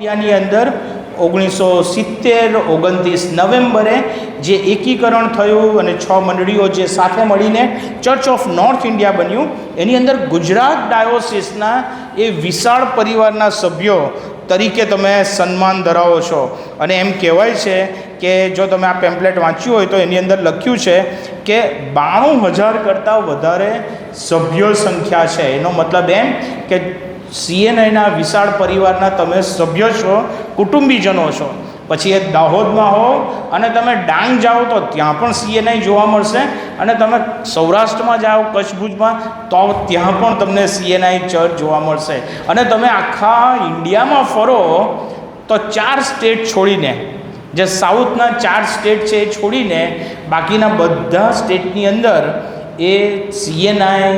ઇન્ડિયાની અંદર 1970-29 નવેમ્બરે જે એકીકરણ થયું અને 6 મંડળીઓ જે સાથે મળીને ચર્ચ ઓફ નોર્થ ઇન્ડિયા બન્યું, એની અંદર ગુજરાત ડાયોસિસના એ વિશાળ પરિવારના સભ્યો તરીકે તમે સન્માન ધરાવો છો. અને એમ કહેવાય છે કે જો તમે આ પેમ્પલેટ વાંચ્યું હોય તો એની અંદર લખ્યું છે કે 92,000 કરતાં વધારે સભ્યો સંખ્યા છે. એનો મતલબ એમ કે CNIના વિશાળ પરિવારના તમે સભ્ય છો, કુટુંબીજનો છો. પછી એ દાહોદમાં હો અને તમે ડાંગ જાઓ તો ત્યાં પણ CNI જોવા મળશે, અને તમે સૌરાષ્ટ્રમાં જાઓ કચ્છ ભુજમાં તો ત્યાં પણ તમને CNI ચર્ચ જોવા મળશે. અને તમે આખા ઇન્ડિયામાં ફરો તો 4 સ્ટેટ છોડીને, જે સાઉથના 4 સ્ટેટ છે એ છોડીને બાકીના બધા સ્ટેટની અંદર એ CNI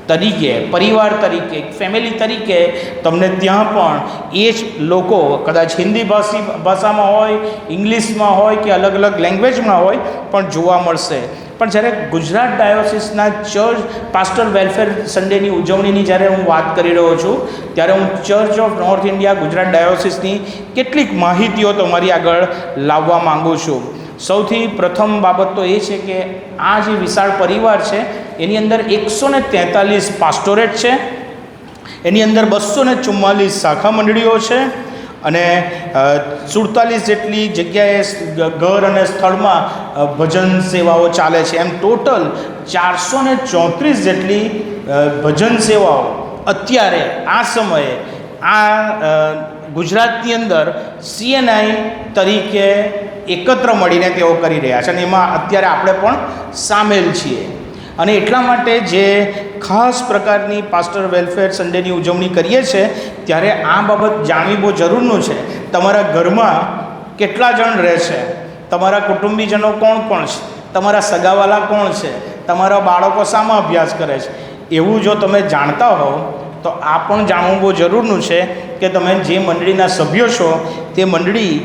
તરીકે, પરિવાર તરીકે, ફેમિલી તરીકે તમને ત્યાં પણ એ જ લોકો કદાચ હિન્દી ભાષામાં હોય, ઇંગ્લિશમાં હોય કે અલગ અલગ લેંગ્વેજમાં હોય પણ જોવા મળશે. પણ જ્યારે ગુજરાત ડાયોસિસના ચર્ચ પાસ્ટર વેલફેર સન્ડેની ઉજવણીની જ્યારે હું વાત કરી રહ્યો છું, ત્યારે હું church of North India Gujarat ડાયોસિસની કેટલીક માહિતીઓ તમારી આગળ લાવવા માગું છું. સૌથી પ્રથમ બાબત તો એ છે કે આ જે વિશાળ પરિવાર છે એની અંદર 143 પાસ્ટોરેટ છે, એની અંદર 244 શાખા મંડળીઓ છે, અને 47 જેટલી જગ્યાએ ઘર અને સ્થળમાં ભજન સેવાઓ ચાલે છે. એમ ટોટલ 434 જેટલી ભજન સેવાઓ અત્યારે આ સમયે આ ગુજરાતની અંદર CNI તરીકે એકત્ર મળીને તેઓ કરી રહ્યા છે, અને એમાં અત્યારે આપણે પણ સામેલ છીએ. અને એટલા માટે જે ખાસ પ્રકારની પાસ્ટર વેલફેર સન્ડેની ઉજવણી કરીએ છીએ ત્યારે આ બાબત જાણવી બહુ જરૂરનું છે. તમારા ઘરમાં કેટલા જણ રહે છે, તમારા કુટુંબીજનો કોણ કોણ છે, તમારા સગાવાલા કોણ છે, તમારા બાળકો શામાં અભ્યાસ કરે છે, એવું જો તમે જાણતા હો તો આ પણ જાણવું બહુ જરૂરનું છે કે તમે જે મંડળીના સભ્યો છો તે મંડળી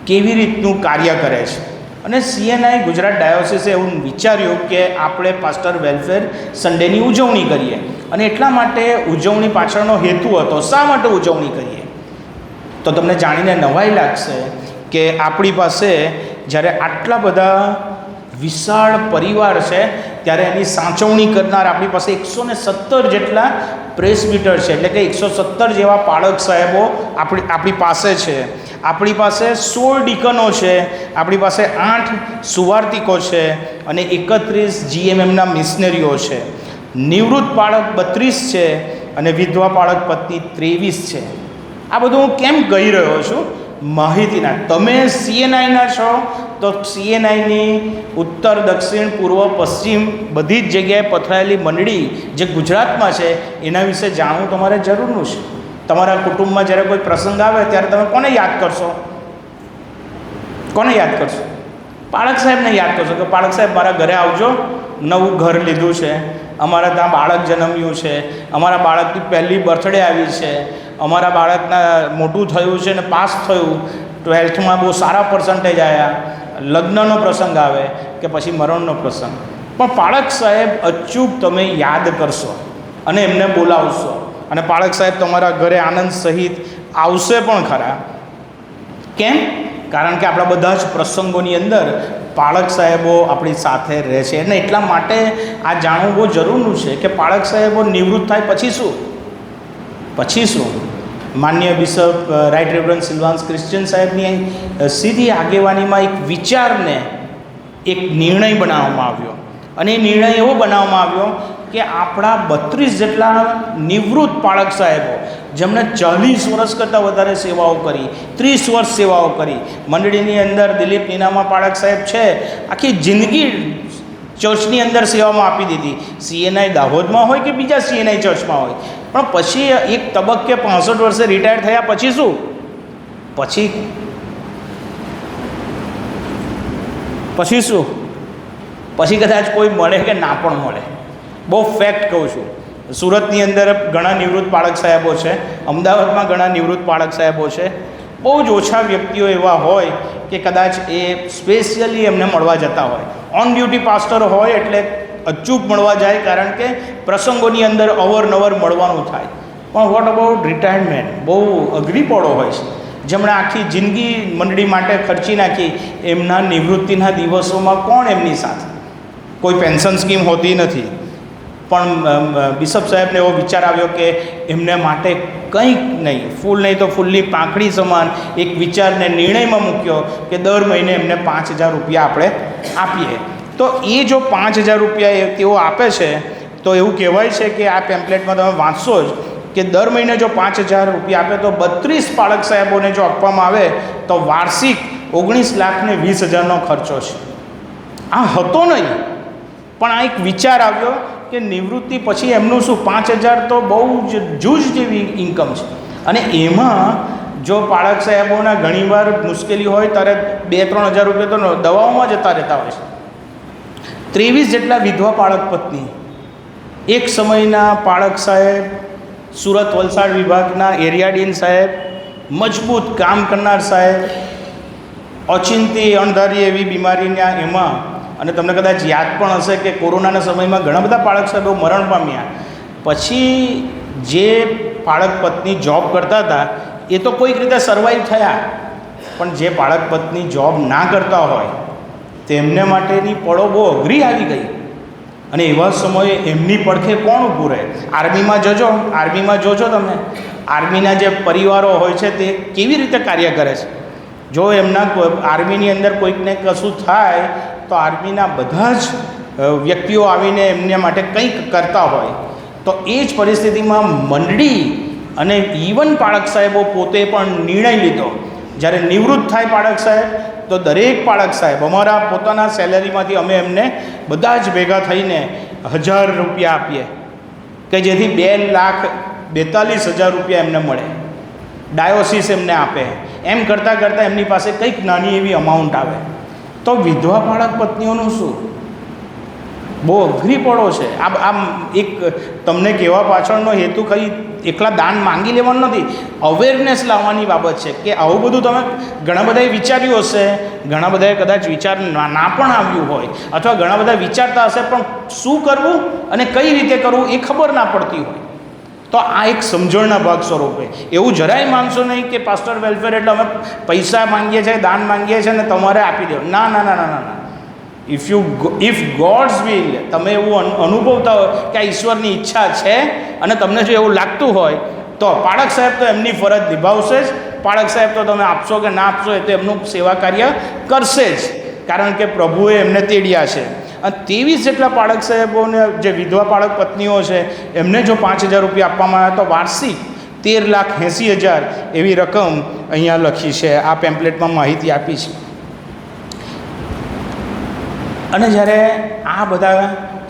કેવી રીતનું કાર્ય કરે છે. અને CNI ગુજરાત ડાયોસિસે એવું વિચાર્યું કે આપણે પાસ્ટર વેલફેર સન્ડેની ઉજવણી કરીએ, અને એટલા માટે ઉજવણી પાછળનો હેતુ હતો. શા માટે ઉજવણી કરીએ તો તમને જાણીને નવાઈ લાગશે કે આપણી પાસે જ્યારે આટલા બધા વિશાળ પરિવાર છે ત્યારે એની સાચવણી કરનાર આપણી પાસે 117 જેટલા પ્રેસ્બિટર છે, એટલે કે 117 જેવા પાળક સાહેબો આપણી પાસે છે. આપણી પાસે 16 ડીકનો છે, આપણી પાસે 8 સુવાર્તિકો છે, અને 31 GMMના મિશનરીઓ છે. નિવૃત્ત પાળક 32 છે, અને વિધવા પાળક પત્ની 23 છે. આ બધું હું કેમ કહી રહ્યો છું? માહિતીના. તમે CNIના છો તો CNIની ઉત્તર, દક્ષિણ, પૂર્વ, પશ્ચિમ બધી જ જગ્યાએ પથરાયેલી મંડળી જે ગુજરાતમાં છે એના વિશે જાણવું તમારે જરૂરનું છે. તમારા કુટુંબમાં જ્યારે કોઈ પ્રસંગ આવે ત્યારે તમે કોને યાદ કરશો? કોને યાદ કરશો? પાળક સાહેબને યાદ કરશો કે પાળક સાહેબ મારા ઘરે આવજો, નવું ઘર લીધું છે, અમારા ત્યાં બાળક જન્મ્યું છે, અમારા બાળકની પહેલી બર્થડે આવી છે, અમારા બાળકના મોટું થયું છે ને પાસ થયું, 12થમાં બહુ સારા પર્સન્ટેજ આવ્યા, લગ્નનો પ્રસંગ આવે કે પછી મરણનો પ્રસંગ, પણ પાળક સાહેબ અચૂક તમે યાદ કરશો અને એમને બોલાવશો, અને પાળક સાહેબ તમારા ઘરે આનંદ સહિત આવશે પણ ખરા. કેમ? કારણ કે આપણા બધા જ પ્રસંગોની અંદર પાળક સાહેબો આપણી સાથે રહે છે. અને એટલા માટે આ જાણવું બહુ જરૂરનું છે કે પાળક સાહેબો નિવૃત્ત થાય પછી શું? પછી શું? માન્ય બિશપ રાઇટ રેવરન્ડ સિલ્વાન્સ ક્રિશ્ચિયન સાહેબની સીધી આગેવાનીમાં એક વિચારને એક નિર્ણય બનાવવામાં આવ્યો, અને એ નિર્ણય એવો બનાવવામાં આવ્યો કે આપણા 32 જેટલા નિવૃત્ત પાળક સાહેબો જેમણે 40 વર્ષ કરતાં વધારે સેવાઓ કરી, 30 વર્ષ સેવાઓ કરી મંડળીની અંદર. દિલીપ નીનામા પાળક સાહેબ છે, આખી જિંદગી ચર્ચની અંદર સેવામાં આપી દીધી. CNI દાહોદમાં હોય કે બીજા CNI ચર્ચમાં હોય, પણ પછી એક તબક્કે 65 વર્ષે રિટાયર થયા પછી શું? પછી શું? પછી કદાચ કોઈ મળે કે ના પણ મળે. બહુ ફેક્ટ કહું છું. સુરતની અંદર ઘણા નિવૃત્ત પાળક સાહેબો છે, અમદાવાદમાં ઘણા નિવૃત્ત પાળક સાહેબો છે. બહુ જ ઓછા વ્યક્તિઓ એવા હોય કે કદાચ એ સ્પેશિયલી એમને મળવા જતા હોય. ઓન ડ્યુટી પાસ્ટર હોય એટલે અચૂક મળવા જાય, કારણ કે પ્રસંગોની અંદર અવરનવર મળવાનું થાય. પણ વોટ અબાઉટ રિટાયરમેન્ટ? બહુ અઘરી પડો હોય છે. જેમણે આખી જિંદગી મંડળી માટે ખર્ચી નાખી, એમના નિવૃત્તિના દિવસોમાં કોણ એમની સાથે? કોઈ પેન્શન સ્કીમ હોતી નથી. પણ બિશપ સાહેબને એવો વિચાર આવ્યો કે એમને માટે કંઈક નહીં, ફૂલ નહીં તો ફૂલની પાંખડી સમાન એક વિચારને નિર્ણયમાં મૂક્યો કે દર મહિને એમને 5,000 રૂપિયા આપણે આપીએ. તો એ જો 5,000 રૂપિયા તેઓ આપે છે, તો એવું કહેવાય છે કે આ પેમ્પલેટમાં તમે વાંચશો જ કે દર મહિને જો 5,000 રૂપિયા આપે તો 32 પાળક સાહેબોને જો આપવામાં આવે તો વાર્ષિક 19,20,000નો ખર્ચો છે. આ હતો નહીં, પણ આ એક વિચાર આવ્યો કે નિવૃત્તિ પછી એમનું શું, 5,000 તો બહુ જ જૂજ જેવી ઇન્કમ છે. અને એમાં જો પાળક સાહેબોના ઘણીવાર મુશ્કેલી હોય ત્યારે 2-3 હજાર રૂપિયા તો દવાઓમાં જતા રહેતા હોય છે. 23 જેટલા વિધવા પાળક પત્ની, એક સમયના પાળક સાહેબ, સુરત વલસાડ વિભાગના એરિયાડીન સાહેબ, મજબૂત કામ કરનાર સાહેબ, ઓચિંતી અણધારી એવી બીમારીના એમાં. અને તમને કદાચ યાદ પણ હશે કે કોરોનાના સમયમાં ઘણા બધા પાળક સાહેબો મરણ પામ્યા. પછી જે પાળક પત્ની જોબ કરતા હતા એ તો કોઈક રીતે સર્વાઈવ થયા, પણ જે પાળક પત્ની જોબ ના કરતા હોય તેમને માટેની પળો બહુ અઘરી આવી ગઈ. અને એવા સમયે એમની પડખે કોણ ઊભું રહે? આર્મીમાં જોજો તમે, આર્મીના જે પરિવારો હોય છે તે કેવી રીતે કાર્ય કરે છે. જો એમના આર્મીની અંદર કોઈકને કશું થાય તો આર્મીના બધા જ વ્યક્તિઓ આવીને એમને માટે કંઈક કરતા હોય. તો એ જ પરિસ્થિતિમાં મંડળી અને ઇવન પાળક સાહેબો પોતે પણ નિર્ણય લીધો, જ્યારે નિવૃત્ત થાય પાળક સાહેબ તો દરેક પાળક સાહેબ અમારા પોતાના સેલેરીમાંથી અમે એમને બધા જ ભેગા થઈને 1,000 રૂપિયા આપીએ કે જેથી 2,42,000 રૂપિયા એમને મળે. ડાયોસિસ એમને આપે. એમ કરતાં કરતાં એમની પાસે કંઈક નાની એવી અમાઉન્ટ આવે. તો વિધવા પાળક પત્નીઓનું શું? બહુ અઘરી પડો છે. આમ એક તમને કહેવા પાછળનો હેતુ કંઈ એકલા દાન માંગી લેવાનું નથી, અવેરનેસ લાવવાની બાબત છે કે આવું બધું તમે ઘણા બધાએ વિચાર્યું હશે, ઘણા બધાએ કદાચ વિચાર ના પણ આવ્યું હોય, અથવા ઘણા બધા વિચારતા હશે પણ શું કરવું અને કઈ રીતે કરવું એ ખબર ના પડતી હોય. તો આ એક સમજણના ભાગ સ્વરૂપે એવું જરાય માનશો નહીં કે પાસ્ટર વેલફેર એટલે અમે પૈસા માંગીએ છીએ, દાન માંગીએ છીએ અને તમારે આપી દો. ના ના ના ના ના ના. ઇફ ગોડ્સ વિલ, તમે એવું અનુભવતા હોય કે આ ઈશ્વરની ઈચ્છા છે અને તમને જો એવું લાગતું હોય તો પાળક સાહેબ તો એમની ફરજ નિભાવશે જ. પાળક સાહેબ તો તમે આપશો કે ના આપશો એ તો એમનું સેવા કાર્ય કરશે જ, કારણ કે પ્રભુએ એમને તેડ્યા છે. અને 23 જેટલા પાળક સાહેબોને, જે વિધવા પાળક પત્નીઓ છે, એમને જો 5,000 રૂપિયા આપવામાં આવે તો વાર્ષિક 13,80,000 એવી રકમ અહીંયા લખી છે, આ પેમ્પલેટમાં માહિતી આપી છે. અને જ્યારે આ બધા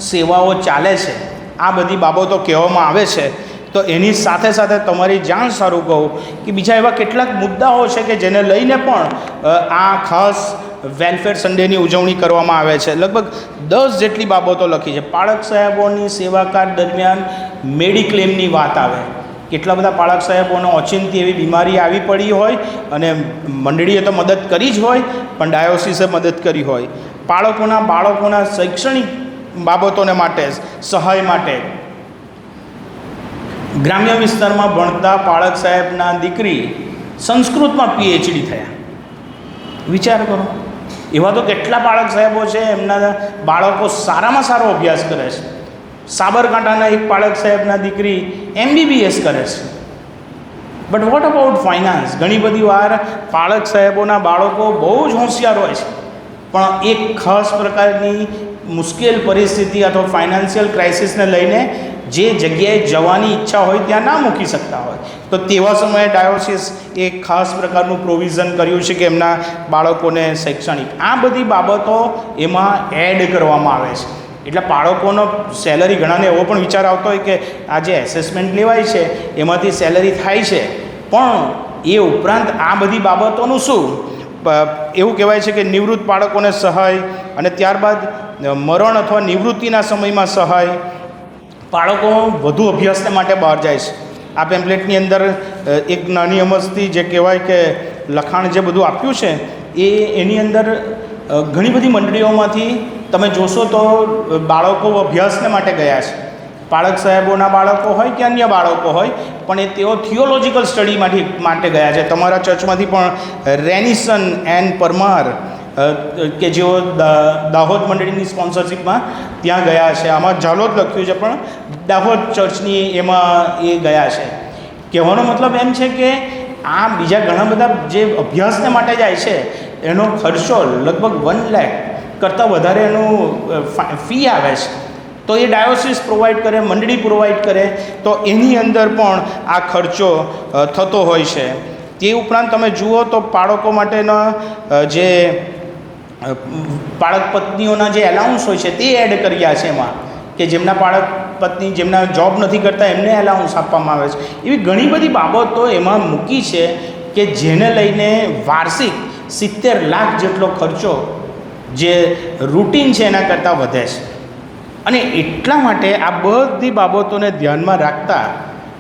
સેવાઓ ચાલે છે, આ બધી બાબતો કહેવામાં આવે છે, તો એની સાથે સાથે તમારી જાણ સારું કહું કે બીજા એવા કેટલાક મુદ્દાઓ છે કે જેને લઈને પણ આ ખાસ વેલફેર સન્ડેની ઉજવણી કરવામાં આવે છે. લગભગ 10 જેટલી બાબતો લખી છે. પાળક સાહેબોની સેવાકાળ દરમિયાન મેડિક્લેમની વાત આવે. કેટલા બધા પાળક સાહેબોને ઓચિંતી એવી બીમારી આવી પડી હોય અને મંડળીએ તો મદદ કરી જ હોય, પણ ડાયોસિસે મદદ કરી હોય. બાળકોના શૈક્ષણિક બાબતોને માટે સહાય માટે ગ્રામ્ય વિસ્તારમાં ભણતા પાળક સાહેબના દીકરી સંસ્કૃતમાં PhD થયા. વિચાર કરો, એવા તો કેટલા પાળક સાહેબો છે એમના બાળકો સારામાં સારો અભ્યાસ કરે છે. સાબરકાંઠાના એક પાળક સાહેબના દીકરી MBBS કરે છે. But what about finance? ઘણી બધી વાર પાળક સાહેબોના બાળકો બહુ જ હોશિયાર હોય છે, પણ એક ખાસ પ્રકારની મુશ્કેલ પરિસ્થિતિ અથવા ફાઇનાન્શિયલ ક્રાઇસિસને લઈને જે જગ્યાએ જવાની ઈચ્છા હોય ત્યાં ના મૂકી શકતા હોય, તો તેવા સમયે ડાયોસિસ એક ખાસ પ્રકારનું પ્રોવિઝન કર્યું છે કે એમના બાળકોને શૈક્ષણિક આ બધી બાબતો એમાં એડ કરવામાં આવે છે. એટલે બાળકોનો સેલરી, ઘણાને એવો પણ વિચાર આવતો હોય કે આ જે એસેસમેન્ટ લેવાય છે એમાંથી સેલરી થાય છે, પણ એ ઉપરાંત આ બધી બાબતોનું શું? એવું કહેવાય છે કે નિવૃત્ત બાળકોને સહાય, અને ત્યારબાદ મરણ અથવા નિવૃત્તિના સમયમાં સહાય. બાળકો વધુ અભ્યાસને માટે બહાર જાય છે. આ પેમ્પલેટની અંદર એક નાની અમસ્તી જે કહેવાય કે લખાણ જે બધું આપ્યું છે એની અંદર ઘણી બધી મંડળીઓમાંથી તમે જોશો તો બાળકો અભ્યાસને માટે ગયા છે. પાળક સાહેબોના બાળકો હોય કે અન્ય બાળકો હોય, પણ એ તેઓ થિયોલોજીકલ સ્ટડી માટે ગયા છે. તમારા ચર્ચમાંથી પણ રેનિસન એન્ડ પરમાર કે જેઓ દાહોદ મંડળીની સ્પોન્સરશિપમાં ત્યાં ગયા છે. આમાં ઝાલોદ લખ્યું છે પણ દાહોદ ચર્ચની એમાં એ ગયા છે. કહેવાનો મતલબ એમ છે કે આ બીજા ઘણા બધા જે અભ્યાસને માટે જાય છે એનો ખર્ચો લગભગ 1 લાખ કરતાં વધારે એનું ફી આવે છે. તો એ ડાયોસિસ પ્રોવાઈડ કરે, મંડળી પ્રોવાઈડ કરે, તો એની અંદર પણ આ ખર્ચો થતો હોય છે. તે ઉપરાંત તમે જુઓ તો બાળકો માટેના જે બાળક પત્નીઓના જે એલાઉન્સ હોય છે તે એડ કર્યા છે એમાં, કે જેમના બાળક પત્ની જેમના જોબ નથી કરતા એમને એલાઉન્સ આપવામાં આવે છે. એવી ઘણી બધી બાબતો એમાં મૂકી છે કે જેને લઈને વાર્ષિક 70 લાખ જેટલો ખર્ચો જે રૂટીન છે એના કરતાં વધે છે. અને એટલા માટે આ બધી બાબતોને ધ્યાનમાં રાખતા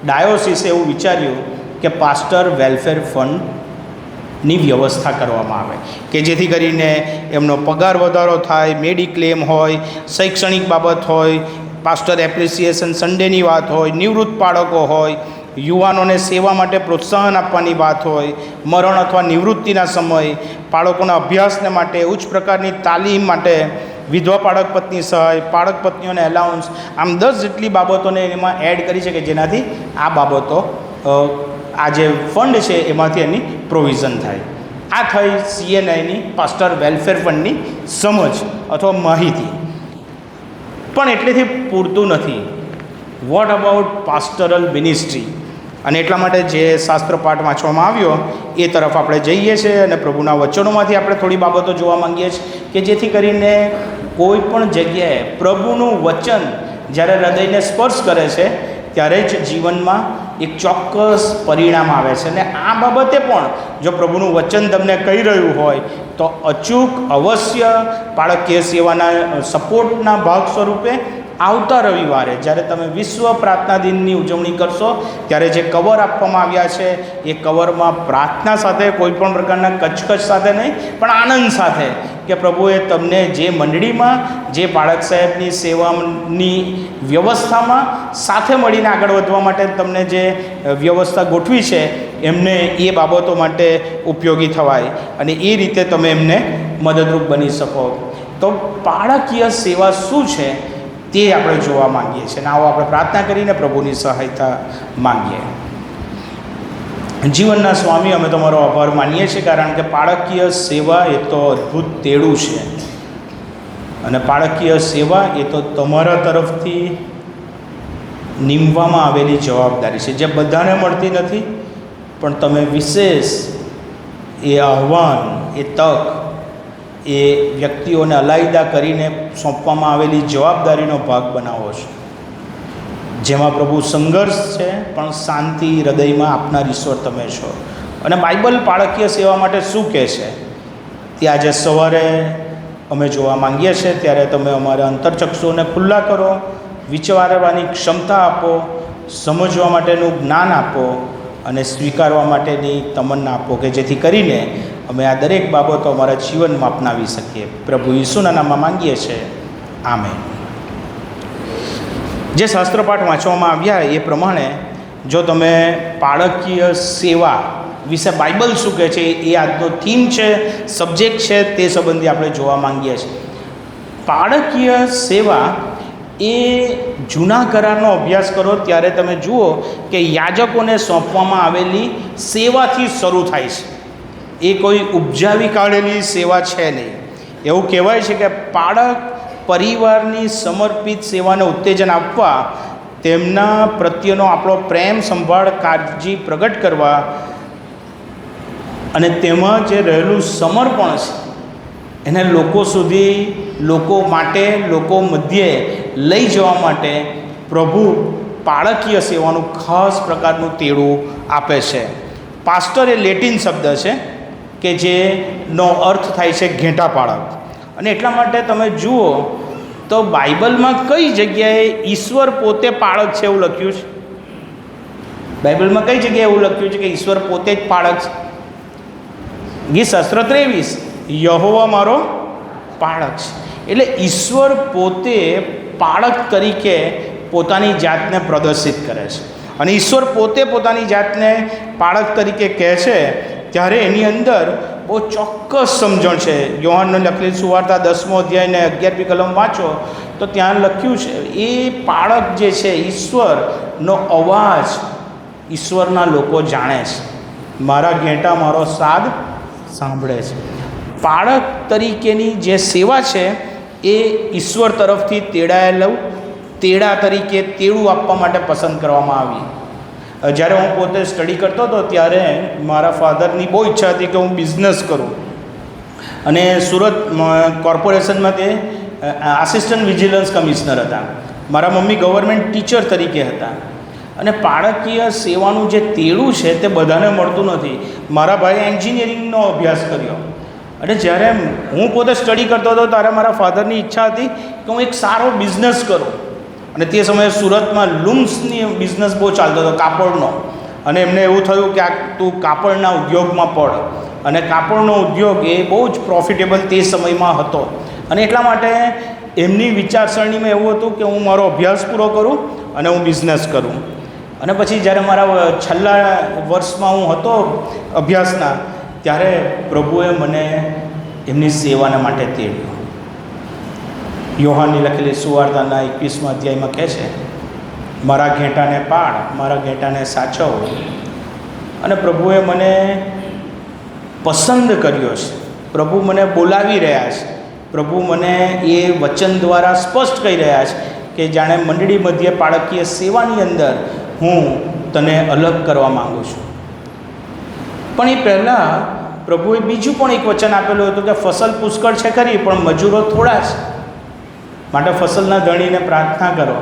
ડાયોસિસે એવું વિચાર્યું કે પાસ્ટર વેલફેર ફંડની વ્યવસ્થા કરવામાં આવે, કે જેથી કરીને એમનો પગાર વધારો થાય, મેડિક્લેમ હોય, શૈક્ષણિક બાબત હોય, પાસ્ટર એપ્રિસિએશન સન્ડેની વાત હોય, નિવૃત્ત બાળકો હોય, યુવાનોને સેવા માટે પ્રોત્સાહન આપવાની વાત હોય, મરણ અથવા નિવૃત્તિના સમય, બાળકોના અભ્યાસને માટે, ઉચ્ચ પ્રકારની તાલીમ માટે, વિધવા પાળક પત્ની સહાય, પાળક પત્નીઓને એલાઉન્સ, આમ 10 જેટલી બાબતોને એમાં એડ કરી છે કે જેનાથી આ બાબતો આ જે ફંડ છે એમાંથી એની પ્રોવિઝન થાય. આ થઈ CNIની પાસ્ટર વેલફેર ફંડની સમજ અથવા માહિતી. પણ એટલેથી પૂરતું નથી. What about pastoral ministry? અને એટલા માટે જે શાસ્ત્ર પાઠ વાંચવામાં આવ્યો એ તરફ આપણે જઈએ છીએ અને પ્રભુના વચનોમાંથી આપણે થોડી બાબતો જોવા માંગીએ છીએ કે જેથી કરીને કોઈ પણ જગ્યાએ પ્રભુનું વચન જ્યારે હૃદયને સ્પર્શ કરે છે ત્યારે જ જીવનમાં એક ચોક્કસ પરિણામ આવે છે. અને આ બાબતે પણ જો પ્રભુનું વચન તમને કહી રહ્યું હોય તો અચૂક અવશ્ય બાળકીય સેવાના સપોર્ટના ભાગ સ્વરૂપે આવતા રવિવારે જ્યારે તમે વિશ્વ પ્રાર્થના દિનની ઉજવણી કરશો ત્યારે જે કવર આપવામાં આવ્યા છે એ કવરમાં પ્રાર્થના સાથે કોઈ પણ પ્રકારના કચકચ સાથે નહીં પણ આનંદ સાથે કે પ્રભુએ તમને જે મંડળીમાં જે બાળક સાહેબની સેવાની વ્યવસ્થામાં સાથે મળીને આગળ વધવા માટે તમને જે વ્યવસ્થા ગોઠવી છે એમને એ બાબતો માટે ઉપયોગી થવાય અને એ રીતે તમે એમને મદદરૂપ બની શકો. તો બાળકીય સેવા શું છે તે આપણે જોવા માંગીએ છીએ અને આવો આપણે પ્રાર્થના કરીને પ્રભુની સહાયતા માંગીએ. જીવનના સ્વામી, અમે તમારો આભાર માનીએ છીએ કારણ કે બાળકીય સેવા એ તો અદ્ભુત તેડું છે અને બાળકીય સેવા એ તો તમારા તરફથી નીમવામાં આવેલી જવાબદારી છે જે બધાને મળતી નથી, પણ તમે વિશેષ એ આહ્વાન, એ તક એ વ્યક્તિઓને અલાયદા કરીને સોંપવામાં આવેલી જવાબદારીનો ભાગ બનાવો છો, જેમાં પ્રભુ સંઘર્ષ છે પણ શાંતિ હૃદયમાં આપનાર ઈશ્વર તમે છો. અને બાઇબલ બાળકીય સેવા માટે શું કહે છે તે આજે સવારે અમે જોવા માંગીએ છીએ. ત્યારે તમે અમારા અંતરચક્ષુઓને ખુલ્લા કરો, વિચારવાની ક્ષમતા આપો, સમજવા માટેનું જ્ઞાન આપો અને સ્વીકારવા માટેની તમન્ના આપો કે જેથી કરીને અમે આ દરેક બાબતો અમારા જીવનમાં અપનાવી શકીએ. પ્રભુ ઈસુના નામમાં માંગીએ છીએ. આમેન. જે શાસ્ત્રપાઠ વાંચવામાં આવ્યા એ પ્રમાણે જો તમે બાળકીય સેવા વિશે બાઇબલ શું કહે છે એ આજનો થીમ છે, સબ્જેક્ટ છે, તે સંબંધી આપણે જોવા માંગીએ છીએ. બાળકીય સેવા એ જૂના કરારનો અભ્યાસ કરો ત્યારે તમે જુઓ કે યાજકોને સોંપવામાં આવેલી સેવાથી શરૂ થાય છે. એ કોઈ ઉપજાવી કાઢેલી સેવા છે નહીં. એવું કહેવાય છે કે બાળક પરિવારની સમર્પિત સેવાને ઉત્તેજન આપવા, તેમના પ્રત્યેનો આપણો પ્રેમ, સંભાળ, કાળજી પ્રગટ કરવા અને તેમાં જે રહેલું સમર્પણ છે એને લોકો સુધી, લોકો માટે, લોકો મધ્યે લઈ જવા માટે પ્રભુ બાળકીય સેવાનું ખાસ પ્રકારનું તેડું આપે છે. પાસ્ટર એ લેટિન શબ્દ છે કે જેનો અર્થ થાય છે ઘેંટા પાળક. અને એટલા માટે તમે જુઓ તો બાઇબલમાં કઈ જગ્યાએ ઈશ્વર પોતે પાળક છે એવું લખ્યું છે? બાઇબલમાં કઈ જગ્યાએ એવું લખ્યું છે કે ઈશ્વર પોતે જ પાળક છે? ગીતશાસ્ત્ર 23, યહોવા મારો પાળક છે. એટલે ઈશ્વર પોતે પાળક તરીકે પોતાની જાતને પ્રદર્શિત કરે છે. અને ઈશ્વર પોતે પોતાની જાતને પાળક તરીકે કહે છે ત્યારે એની અંદર બહુ ચોક્કસ સમજણ છે. યોહાનને લખેલી સુવાર્તા 10મો અધ્યાયને 11મી કલમ વાંચો તો ત્યાં લખ્યું છે એ પાળક જે છે ઈશ્વરનો અવાજ ઈશ્વરના લોકો જાણે છે. મારા ઘેંટા મારો સાદ સાંભળે છે. પાળક તરીકેની જે સેવા છે એ ઈશ્વર તરફથી તેડા તરીકે તેડું આપવા માટે પસંદ કરવામાં આવી. જ્યારે હું પોતે સ્ટડી કરતો હતો ત્યારે મારા ફાધરની બહુ ઈચ્છા હતી કે હું બિઝનેસ કરું, અને સુરત કોર્પોરેશનમાં તે આસિસ્ટન્ટ વિજિલન્સ કમિશનર હતા. મારા મમ્મી ગવર્મેન્ટ ટીચર તરીકે હતા. અને પાળકીય સેવાનું જે તેડું છે તે બધાને મળતું નથી. મારા ભાઈએ એન્જિનિયરિંગનો અભ્યાસ કર્યો, અને જ્યારે હું પોતે સ્ટડી કરતો હતો ત્યારે મારા ફાધરની ઈચ્છા હતી કે હું એક સારો બિઝનેસ કરું. અને તે સમયે સુરતમાં લૂમ્સની બિઝનેસ બહુ ચાલતો હતો, કાપડનો. અને એમને એવું થયું કે તું કાપડના ઉદ્યોગમાં પડ. અને કાપડનો ઉદ્યોગ એ બહુ જ પ્રોફિટેબલ તે સમયમાં હતો. અને એટલા માટે એમની વિચારસરણીમાં એવું હતું કે હું મારો અભ્યાસ પૂરો કરું અને હું બિઝનેસ કરું. અને પછી જ્યારે મારા છેલ્લા વર્ષમાં હું હતો અભ્યાસના, ત્યારે પ્રભુએ મને એમની સેવાના માટે તેડ્યો. યોહાનની લખેલી સુવાર્તાના 21મા અધ્યાયમાં કહે છે, મારા ઘેંટાને પાળ, મારા ઘેંટાને સાચવ. અને પ્રભુએ મને પસંદ કર્યો છે. પ્રભુ મને બોલાવી રહ્યા છે. પ્રભુ મને એ વચન દ્વારા સ્પષ્ટ કહી રહ્યા છે કે જાણે મંડળી મધ્યે પાળકીય સેવાની અંદર હું તને અલગ કરવા માગું છું. પણ એ પહેલાં પ્રભુએ બીજું પણ એક વચન આપેલું હતું કે ફસલ પુષ્કળ છે ખરી, પણ મજૂરો થોડા છે. માટે ફસલના ધણીને પ્રાર્થના કરો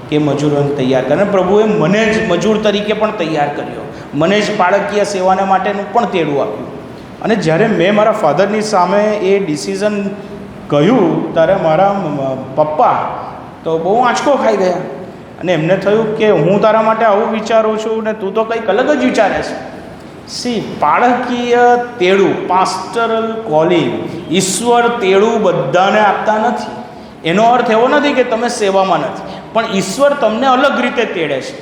કે મજૂરોને તૈયાર કરે. અને પ્રભુએ મને જ મજૂર તરીકે પણ તૈયાર કર્યો. મને જ પાળકીય સેવાને માટેનું પણ તેડું આપ્યું. અને જ્યારે મેં મારા ફાધરની સામે એ ડિસિઝન કહ્યું ત્યારે મારા પપ્પા તો બહુ આંચકો ખાઈ ગયા. અને એમને થયું કે હું તારા માટે આવું વિચારું છું ને તું તો કંઈક અલગ જ વિચારે છે. પાળકીય તેડું, પાસ્ટરલ કોલિંગ, ઈશ્વર તેડું બધાને આપતા નથી. એનો અર્થ એવો નથી કે તમે સેવામાં નથી, પણ ઈશ્વર તમને અલગ રીતે તેડે છે.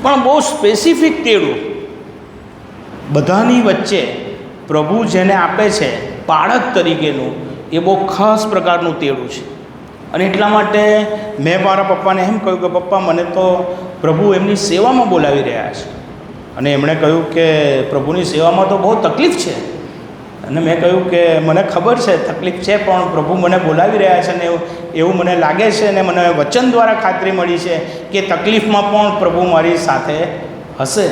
પણ બહુ સ્પેસિફિક તેડું બધાની વચ્ચે પ્રભુ જેને આપે છે પાળક તરીકેનું, એ બહુ ખાસ પ્રકારનું તેડું છે. અને એટલા માટે મેં મારા પપ્પાને એમ કહ્યું કે પપ્પા, મને તો પ્રભુ એમની સેવામાં બોલાવી રહ્યા છે. અને એમણે કહ્યું કે પ્રભુની સેવામાં તો બહુ તકલીફ છે. અને મેં કહ્યું કે મને ખબર છે તકલીફ છે, પણ પ્રભુ મને બોલાવી રહ્યા છે. અને એવું મને લાગે છે, અને મને વચન દ્વારા ખાતરી મળી છે કે તકલીફમાં પણ પ્રભુ મારી સાથે હશે.